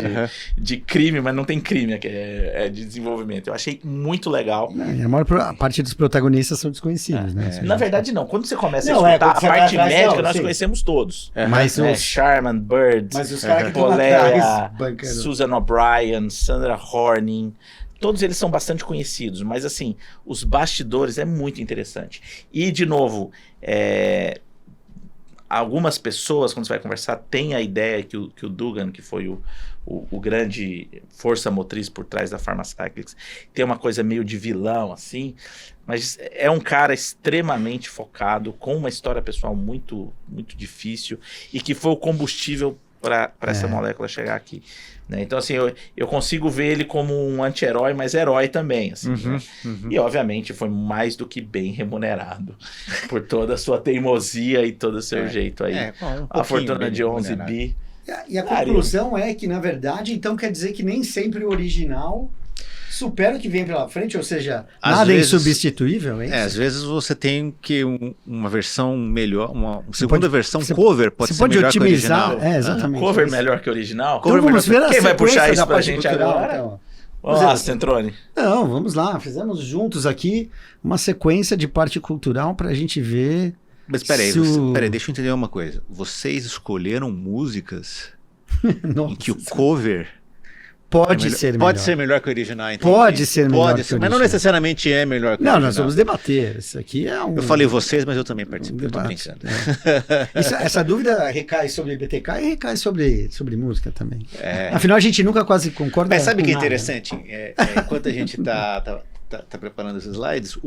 de crime, mas não tem crime, que é de desenvolvimento. Eu achei muito legal. A maior parte dos protagonistas são desconhecidos, né? Na verdade, não. Quando você começa a escutar a parte médica, nós conhecemos todos. Mas Sharman, Bird, Polea, Susan O'Brien, Sandra Horning, todos eles são bastante conhecidos, mas assim, os bastidores é muito interessante. E, de novo, algumas pessoas, quando você vai conversar, têm a ideia que o Dugan, que foi o grande força motriz por trás da Pharmacyclics, tem uma coisa meio de vilão, assim, mas é um cara extremamente focado, com uma história pessoal muito, muito difícil, e que foi o combustível para essa molécula chegar aqui. Né? Então, assim, eu consigo ver ele como um anti-herói, mas herói também. Assim, né? E, obviamente, foi mais do que bem remunerado por toda a sua teimosia e todo o seu jeito aí. A fortuna de 11 bi. E a conclusão é que, na verdade, então quer dizer que nem sempre o original supera o que vem pela frente, ou seja, nada é insubstituível, hein? Às vezes você tem que uma versão melhor, uma segunda versão cover pode ser melhor que o original. Exatamente. Cover melhor que o original? Então vamos ver quem vai puxar isso pra gente agora? Então. Vamos lá, Centrone. Não, vamos lá. Fizemos juntos aqui uma sequência de parte cultural pra gente ver... Mas peraí, deixa eu entender uma coisa. Vocês escolheram músicas em que o cover... Pode ser melhor. Pode ser melhor que o original, entendi. Pode ser melhor que o original. Mas não necessariamente é melhor que o original. Não, nós vamos debater. Isso aqui é um... Eu falei vocês, mas eu também participo. Eu tô brincando. Essa dúvida recai sobre BTK e recai sobre música também. Afinal, a gente nunca quase concorda. Mas sabe o que é nada, interessante? Né? Enquanto a gente tá preparando esses slides,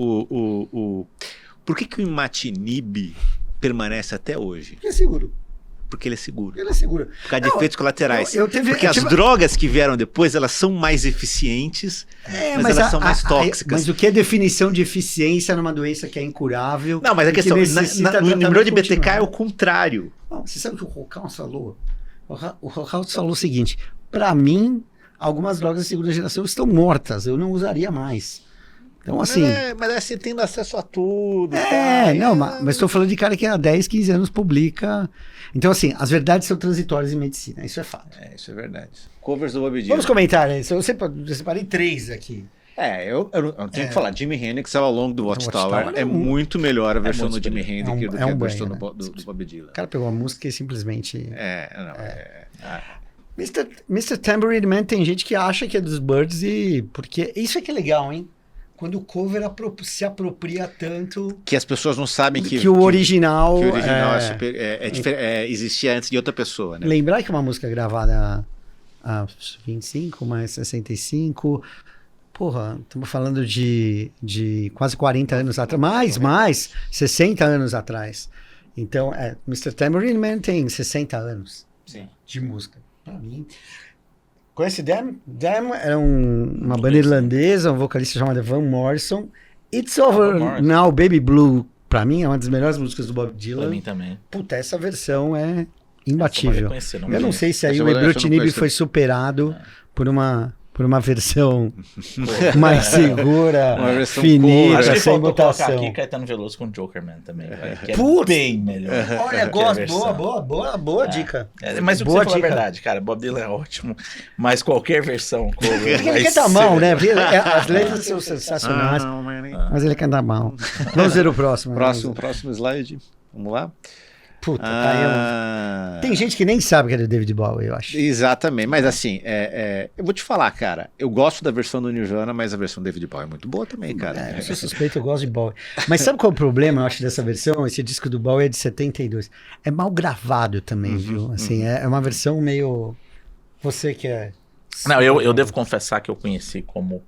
por que o Imatinib permanece até hoje? É seguro. Porque ele é seguro. Ele é seguro. Por causa de efeitos colaterais. Porque as drogas que vieram depois, elas são mais eficientes, mas elas são mais tóxicas. Mas o que é definição de eficiência numa doença que é incurável? Não, mas a questão, no número de BTK é o contrário. Bom, você sabe o que o Rockhouse falou? O Rockhouse falou o seguinte, para mim, algumas drogas de segunda geração estão mortas, eu não usaria mais. Então, assim... Mas assim, tendo acesso a tudo. Mas estou falando de cara que há 10, 15 anos publica... Então, assim, as verdades são transitórias em medicina, isso é fato. Isso é verdade. Covers do Bob Dylan. Vamos comentar, eu separei 3 aqui. Eu tenho que falar, Jimi Hendrix ao longo do Watchtower é muito melhor a versão do Jimi Hendrix do que a versão do Bob Dylan. O cara pegou a música e simplesmente... Mr. Tambourine Man, tem gente que acha que é dos Birds porque isso é que é legal, hein? Quando o cover se apropria tanto... Que as pessoas não sabem que o original... Que o original existia antes de outra pessoa, né? Lembrar que é uma música gravada há 25, mais 65... Porra, estamos falando de quase 40 anos atrás. Mais 60 anos atrás. Então, Mr. Tambourine Man tem 60 anos de música. Pra mim... Conhece Them? Them era uma banda irlandesa, um vocalista chamado Van Morrison. It's Over Now, Baby Blue, pra mim é uma das melhores músicas do Bob Dylan. Pra mim também. Puta, essa versão é imbatível. Eu não sei se aí o Ebrutinib foi superado por uma versão mais segura, uma versão finita, acho que sem faltou botação. Colocar aqui Caetano Veloso com Jokerman também, que é bem melhor. Olha, gosto, boa dica. Mas o que você falou é verdade, cara, Bob Dylan é ótimo, mas qualquer versão cover porque ele canta mal, né? As letras são sensacionais, mas ele canta mal. Vamos ver o próximo. Próximo slide, vamos lá. Puta, tem gente que nem sabe que é do David Bowie, eu acho. Exatamente, mas assim, eu vou te falar, cara, eu gosto da versão do Nirvana, mas a versão do David Bowie é muito boa também, cara. Eu sou suspeito, eu gosto de Bowie. Mas sabe qual é o problema, eu acho, dessa versão? Esse disco do Bowie é de 72. É mal gravado também, viu? Assim, é uma versão meio... Você que é... Não, eu devo confessar que eu conheci como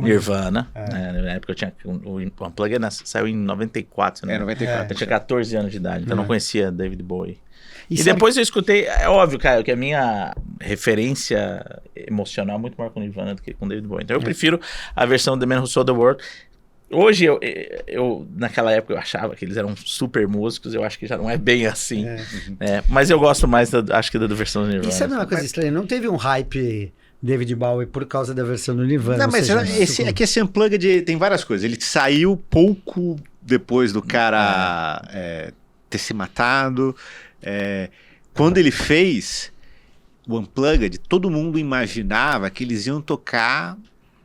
Nirvana, né? Na época eu tinha o Unplugged saiu em 94, né? 94. Eu tinha 14 anos de idade, então eu não conhecia David Bowie. E depois eu escutei, é óbvio, cara, que a minha referência emocional é muito maior com Nirvana do que com David Bowie. Então eu prefiro a versão The Man Who Sold the World. Hoje, eu naquela época eu achava que eles eram super músicos, eu acho que já não é bem assim. Mas eu gosto mais, acho que da versão do Nirvana. E sabe uma coisa estranha? Não teve um hype David Bowie por causa da versão do Nirvana. Não, mas esse Unplugged tem várias coisas. Ele saiu pouco depois do cara ter se matado. Quando ele fez o Unplugged, todo mundo imaginava que eles iam tocar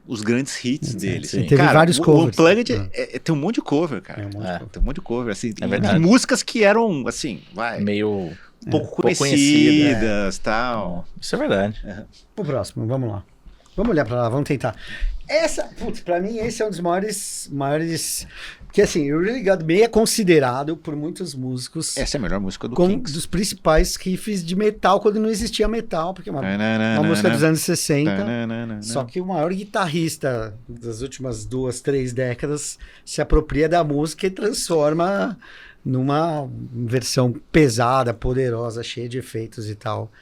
os grandes hits dele. Teve vários covers. O Unplugged tem um monte de cover, cara. Tem um monte de cover. Assim, e músicas que eram, assim, meio... pouco conhecidas e tal. Isso é verdade. Pro próximo, vamos lá. Vamos olhar pra lá, vamos tentar. Pra mim, esse é um dos maiores... Que assim, o Really Got Me é considerado por muitos músicos... Essa é a melhor música do como Kings. Dos principais riffs de metal, quando não existia metal, porque é uma música dos anos 60. Só que o maior guitarrista das últimas 2, 3 décadas se apropria da música e transforma numa versão pesada, poderosa, cheia de efeitos e tal.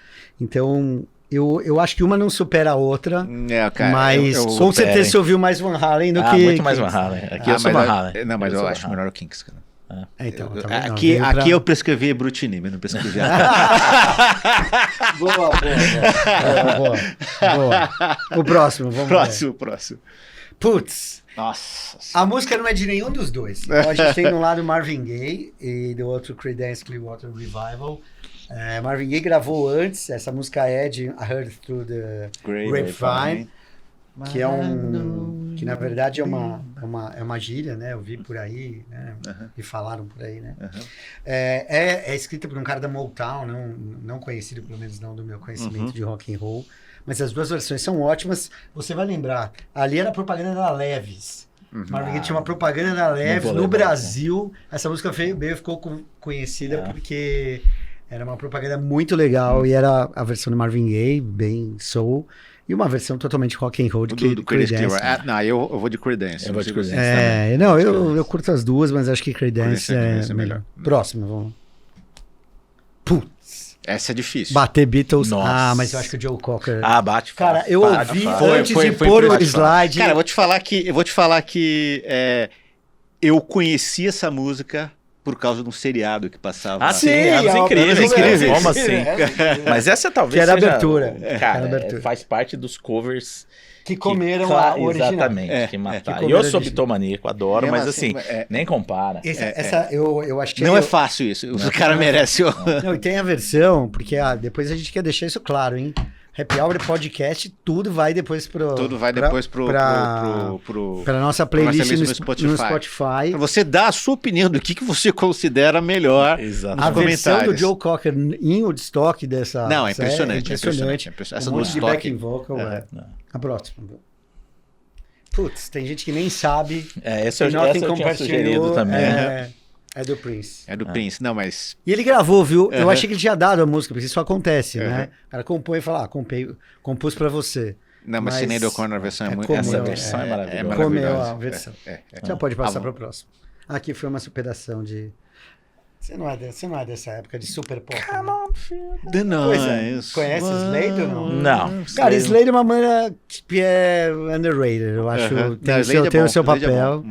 Então, eu acho que uma não supera a outra, cara, mas com certeza você ouviu mais Van Halen do que... muito mais Van Halen. Aqui eu sou Van Halen. Não, mas eu acho melhor o Kinks, cara. Então, aqui eu prescrevi Brutini, mas não prescrevi boa. O próximo, vamos ver. Próximo. Putz, nossa. a música não é de nenhum dos dois. Então, a gente tem de um lado Marvin Gaye e do outro Creedence Clearwater Revival. Marvin Gaye gravou antes, essa música é de I Heard Through the Grapevine, que é que na verdade é uma gíria, né? Eu vi por aí, né? E falaram por aí, né? É escrita por um cara da Motown, não conhecido, pelo menos não do meu conhecimento de rock and roll, mas as duas versões são ótimas. Você vai lembrar, ali era a propaganda da Levi's. Marvin Gaye tinha uma propaganda da Levi's no Brasil. Essa música ficou conhecida porque era uma propaganda muito legal e era a versão do Marvin Gaye, bem soul. E uma versão totalmente rock and roll do Creedence. Não, eu vou de Creedence. Eu vou de Creedence também. Não, eu curto as duas, mas acho que Creedence é melhor. Próximo, vamos. Putz. Essa é difícil. Bater Beatles. Nossa. Mas eu acho que o Joe Cocker... bate. Cara, eu ouvi antes de pôr o slide... Cara, eu vou te falar que eu conheci essa música por causa de um seriado que passava. Sim, incríveis. Como assim? Mas essa talvez que era seja... abertura. Cara, faz parte dos covers... Que comeram a original. Exatamente, que mataram. Eu sou bitomaníaco, adoro, mas assim, nem compara. Essa, eu acho que... Não é fácil isso, o cara merece... Não, e tem a versão, porque depois a gente quer deixar isso claro, hein? Happy Hour Podcast, tudo vai depois pra nossa playlist no Spotify. Você dá a sua opinião do que você considera melhor. A versão do Joe Cocker em Woodstock dessa... Não, é impressionante. Essa do Woodstock. Backing vocal, A próxima. Putz, tem gente que nem sabe. Essa eu tinha sugerido também. É do Prince. É do Prince, não, mas... E ele gravou, viu? Eu achei que ele tinha dado a música, porque isso acontece, né? O cara compõe e fala, compus pra você. Não, mas Sinéad O'Connor, a versão é muito... Essa versão é maravilhosa. Comeu a versão. Já pode passar pro próximo. Aqui foi uma superação de... Você não é dessa época de super pop. Come on, filho. Não, Conhece Slade ou não? Não. Cara, Slade é uma banda que é underrated, eu acho. Tem o seu papel.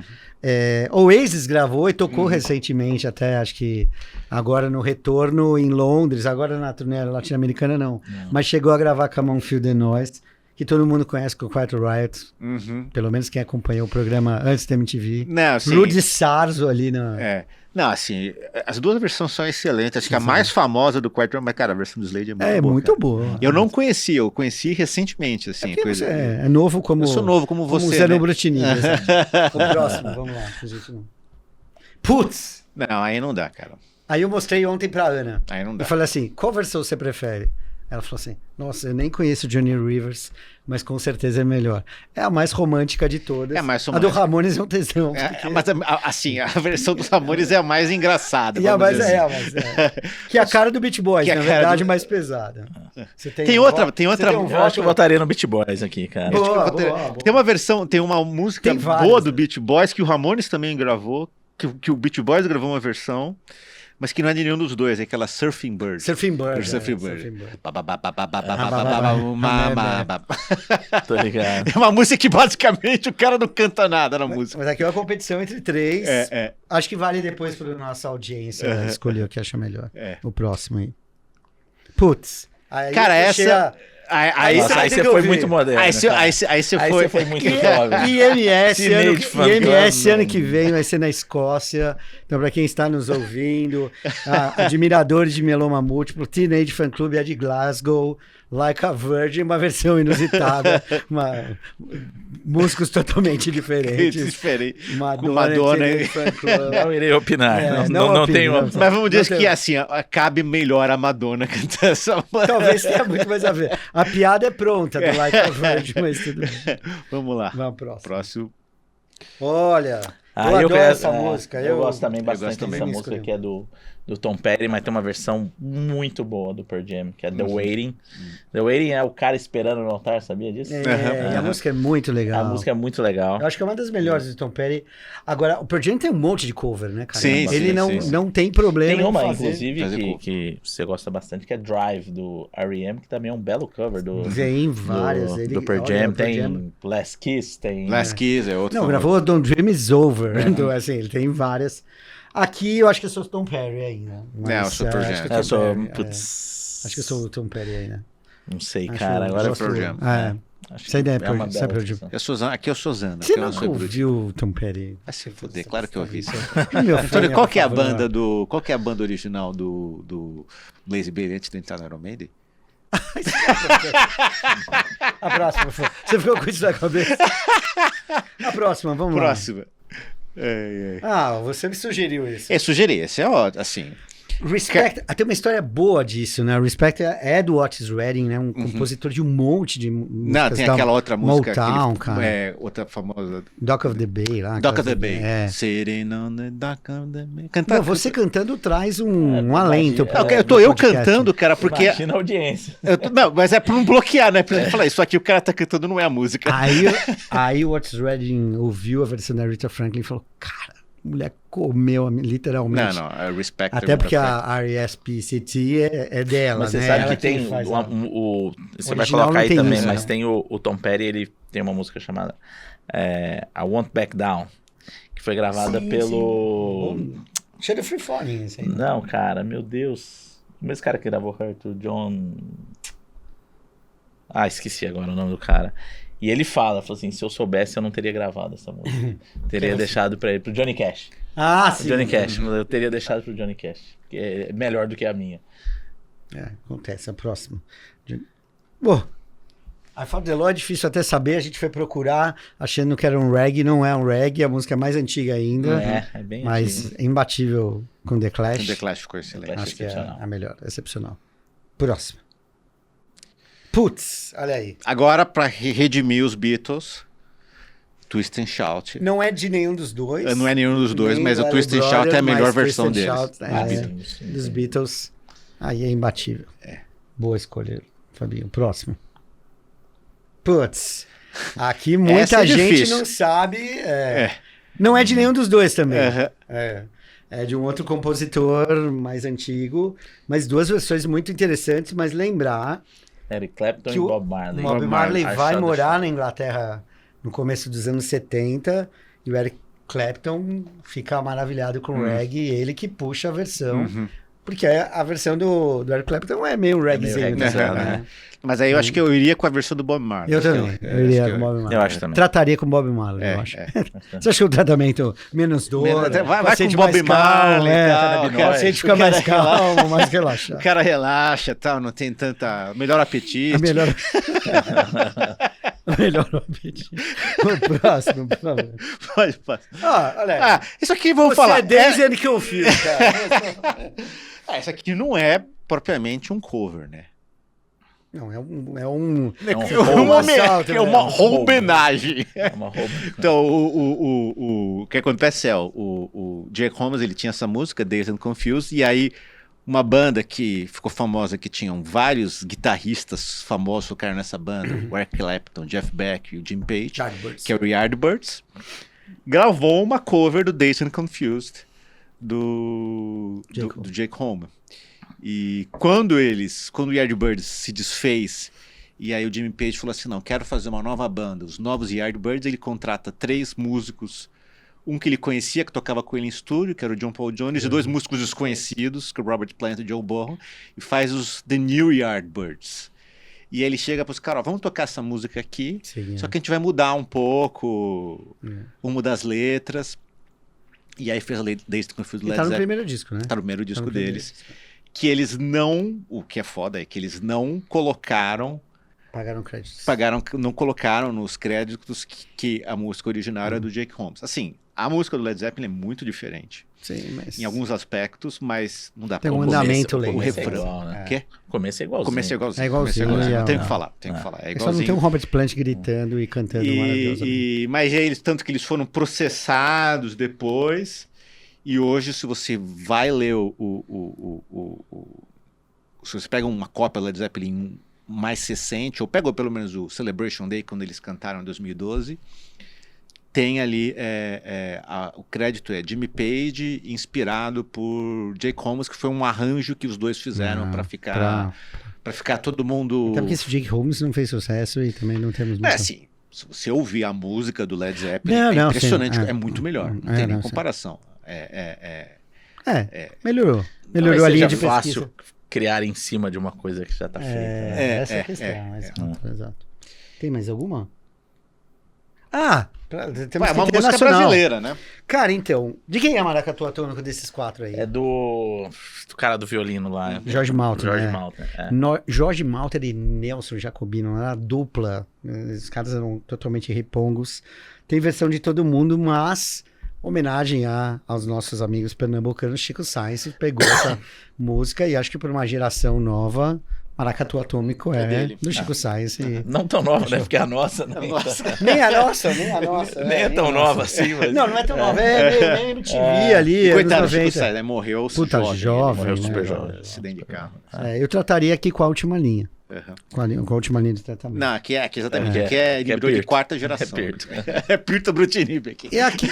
Oasis gravou e tocou recentemente, até acho que agora no retorno em Londres, agora na turnê latino-americana não, mas chegou a gravar Come On Feel the Noise, que todo mundo conhece com o Quiet Riot, pelo menos quem acompanhou o programa antes da MTV. Não, assim, Rudy Sarzo ali na... Não, assim, as duas versões são excelentes. Acho que a mais famosa do Quiet Riot, mas, cara, a versão do Slade é muito boa. Muito boa. Eu não conhecia, eu conheci recentemente, assim. É novo como... Eu sou novo como você, Zé no Brutini. O próximo, vamos lá. Putz! Não, aí não dá, cara. Aí eu mostrei ontem pra Ana. Aí não dá. Eu falei assim, qual versão você prefere? Ela falou assim, nossa, eu nem conheço Johnny Rivers, mas com certeza é melhor. É a mais romântica de todas. A do Ramones é um tesão. Mas, assim, a versão dos Ramones é a mais engraçada. E que é a cara do Beach Boys, na verdade, mais pesada. Tem outra. Eu acho que eu votaria no Beach Boys aqui, cara. Boa. Tem uma versão, tem uma música boa do Beach Boys que o Ramones também gravou, que o Beach Boys gravou uma versão, mas que não é de nenhum dos dois, é aquela Surfing Bird. Surfing Bird. Tô ligado. É uma música que basicamente o cara não canta nada na música. Mas aqui é uma competição entre três. Acho que vale depois para nossa audiência escolher o que acha melhor. O próximo aí. Putz. Cara, essa... Aí você foi muito moderno. Aí você foi muito jovem. IMS ano que vem vai ser na Escócia. Então, para quem está nos ouvindo, admiradores de mieloma múltiplo, Teenage Fan Club é de Glasgow, Like a Virgin, uma versão inusitada, músicos totalmente diferentes. Madonna Fan Club. Não irei opinar. Não tenho. Mas vamos dizer que assim, cabe melhor a Madonna cantar essa música. Talvez tenha muito mais a ver. A piada é pronta do Like a Virgin, mas tudo bem. Vamos lá. Vamos pro próximo. Olha, eu adoro essa música. Eu gosto também bastante dessa música, que é do do Tom Petty, mas tem uma versão muito boa do Pearl Jam, que é The Waiting. The Waiting é o cara esperando no altar, sabia disso? E a música é muito legal. A música é muito legal. Eu acho que é uma das melhores do Tom Petty. Agora, o Pearl Jam tem um monte de cover, né, cara? Sim, Ele sim. não tem problema Tem uma, em fazer. inclusive, que você gosta bastante, que é Drive, do R.E.M., que também é um belo cover do Tem várias. do Pearl Jam. Tem Last Kiss, tem... Last Kiss é outro. Não, gravou Don't Dream Is Over. Então, assim, ele tem várias. Aqui eu acho que eu sou o Tom Petty ainda. Eu sou o Pearl Jam. Acho que eu sou Petty, acho que eu sou o Tom Petty ainda. Não sei, Acho cara. Agora gosto- Pearl Jam. acho Essa ideia que é uma Pearl bela Jam. opção. Aqui eu sou Zana. Você aqui eu nunca sou Brute. ouviu Tom Petty? Vai se fuder, claro que eu ouvi. Meu Antônio, filho, qual que é a por favor. banda qual que é a banda original do Blaze Bayley antes de entrar no Iron Maiden? A próxima, por favor. Você ficou com isso na cabeça? A próxima, vamos lá. Próxima. Você me sugeriu isso. Sugeri, esse é ótimo, assim. Respect, tem uma história boa disso, né? Respect é do Otis Redding, né? Um compositor de um monte de músicas. Não, tem aquela outra música. Motown, cara. Outra famosa. Dock of the Bay lá. Dock of the Bay. É. Sitting on the Dock of the Bay. Não, você cantando traz um alento. imagina. pro- Eu tô pro eu podcast. cantando, cara, porque. Imagina a audiência. Não, mas é pra não bloquear, né? Pra falar, isso aqui o cara tá cantando não é a música. Aí o Otis Redding ouviu a versão da Rita Franklin e falou, cara, a mulher comeu literalmente. Não, é Respect. Até porque a R.E.S.P.C.T. é dela, Mas você né? sabe Ela que tem faz você vai original colocar não aí tem também, isso, mas né? tem o Tom Petty, ele tem uma música chamada I Won't Back Down, que foi gravada pelo... Cheio de free falling, isso aí. Não, cara, meu Deus. O mesmo cara que gravou Hurt, o John... esqueci agora o nome do cara. E ele falou assim, se eu soubesse eu não teria gravado essa música. Teria deixado pra ele, pro Johnny Cash. Sim. Johnny Cash, eu teria deixado pro Johnny Cash, que é melhor do que a minha. Acontece, a próxima. Bom, I Found the Law é difícil até saber, a gente foi procurar achando que era um reggae, não é um reggae, a música é mais antiga ainda, É bem mas antigo. é imbatível com The Clash. The Clash ficou excelente. Clash. Acho que é excepcional. a melhor, excepcional. Próxima. Putz, olha aí. Agora, pra redimir os Beatles, Twist and Shout. Não é de nenhum dos dois. Não é nenhum dos dois, Nem mas do o Twist and Alley Shout é a Brothers, melhor mas versão Twist and deles. Shout, Sim. dos Beatles. Aí é imbatível. Boa escolha, Fabinho. Próximo. Putz. Aqui muita Essa é gente difícil. não sabe. Não é de nenhum dos dois também. Aham. É de um outro compositor mais antigo, mas duas versões muito interessantes, mas lembrar Eric Clapton que e o Bob Marley. Bob Marley I vai Shot the morar Shot. na Inglaterra no começo dos anos 70 e o Eric Clapton fica maravilhado com o reggae, ele que puxa a versão, porque a versão do Eric Clapton é meio reggaezinho, reggae, né? Mas aí eu acho que eu iria com a versão do Bob Marley. Eu também, eu iria com o Bob Marley. Eu acho também. Trataria com o Bob Marley, eu acho. Você acha que o tratamento menos dor, Vai com paciente o Bob mais calmo, Marley e tal, o cara. paciente fica O cara mais calmo, mais O relaxado. cara relaxa, tal, não tem tanta... Melhor apetite. A melhor... o melhor apetite. O próximo, por favor. Pode passar. Olha aí. Isso aqui vamos Você falar. é Daisy and Confused, cara. Isso aqui não é propriamente um cover, né? Não, é um É uma assalto, é uma né? homenagem. É uma roupa. Então, o que acontece é, o Jake Holmes, ele tinha essa música, Dazed and Confused, e aí uma banda que ficou famosa, que tinham vários guitarristas famosos tocaram nessa banda, o Eric Clapton, Jeff Beck e o Jim Page, Yardbirds. que é o Yardbirds, gravou uma cover do Dazed and Confused do Jake Holmes. E quando o Yardbirds se desfez, e aí o Jimmy Page falou assim, não, quero fazer uma nova banda, os novos Yardbirds, ele contrata 3 músicos, um que ele conhecia, que tocava com ele em estúdio, que era o John Paul Jones, e 2 músicos desconhecidos, que é o Robert Plant e o Joe Bonham, e faz os The New Yardbirds. E ele chega para os caras, vamos tocar essa música aqui, Sim, só que a gente vai mudar um pouco, vamos mudar as letras, e aí fez a Dazed and Confused E Led tá no Zeppelin. primeiro disco, né? Tá no primeiro disco no primeiro deles. disco. Que eles não... O que é foda é que eles não colocaram... Pagaram créditos. Não colocaram nos créditos que a música original era do Jake Holmes. Assim, a música do Led Zeppelin é muito diferente. Sim, mas... Em alguns aspectos, mas não dá Tem pra... um começo- andamento o legal. refrão. Igual, né? Quê? O começo é igualzinho. Começo é igualzinho. É igualzinho, começo é. Tenho que falar, tenho que falar. É Só não igualzinho. tem um Robert Plant gritando e cantando maravilhosamente. Mas eles, tanto que eles foram processados depois, E hoje, se você vai ler se você pega uma cópia do Led Zeppelin mais recente, ou pega pelo menos o Celebration Day, quando eles cantaram em 2012, tem ali, o crédito é Jimmy Page, inspirado por Jake Holmes, que foi um arranjo que os dois fizeram para ficar todo mundo... Até porque esse Jake Holmes não fez sucesso e também não temos muito... assim, se você ouvir a música do Led Zeppelin, é impressionante, é muito melhor, não tem nem comparação. Melhorou a linha de pesquisa. Fácil criar em cima de uma coisa que já está feita. Essa é a questão, exato. Tem mais alguma? Temos uma música brasileira, né? Cara, então, de quem é a Maracatu Atômico desses 4 aí? É do cara do violino lá. Jorge Malter. Jorge Malter e Nelson Jacobino, era a dupla. Os caras eram totalmente ripongos. Tem versão de todo mundo, mas homenagem aos nossos amigos pernambucanos. Chico Science pegou essa música e acho que por uma geração nova... Maracatu Atômico do Chico Science. Não tão nova, né? Porque a nossa... Nem a nossa. Nem é tão nova assim, mas... Não é tão nova. É meio MTV ali, coitado do Chico Science, né? Morreu jovem. Morreu super jovem. Acidente de carro. Eu trataria aqui com a última linha. Com a última linha de tratamento. Não, aqui exatamente. Aqui é inibidor de quarta geração. É Pirta Brutinib aqui. Aqui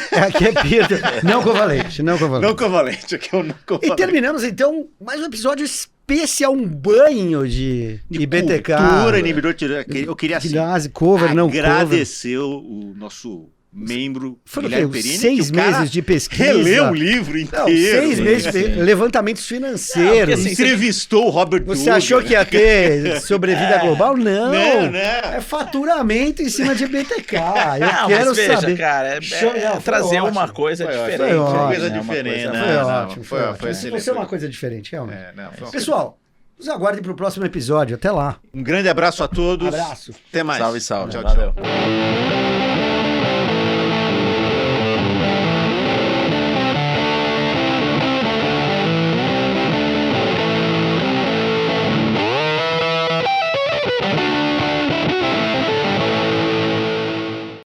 é Pirta. Não covalente. Não covalente. Aqui é o não covalente. E terminamos então mais um episódio especial, um banho de BTK. Cultura, inibidor de... Eu queria assim, cover, agradecer o nosso membro Guilherme Perini, 6 meses de pesquisa. Releu o livro inteiro. 6 meses de levantamentos financeiros. Assim, entrevistou o Robert Você achou que ia ter sobrevida global? Não. É faturamento em cima de BTK. Eu quero saber. Cara, trazer uma coisa diferente. Foi ótimo. Coisa diferente, né? Foi ótimo. Vai ser uma coisa diferente, realmente. Pessoal, nos aguardem para o próximo episódio. Até lá. Um grande abraço a todos. Abraço. Até mais. Salve. Tchau.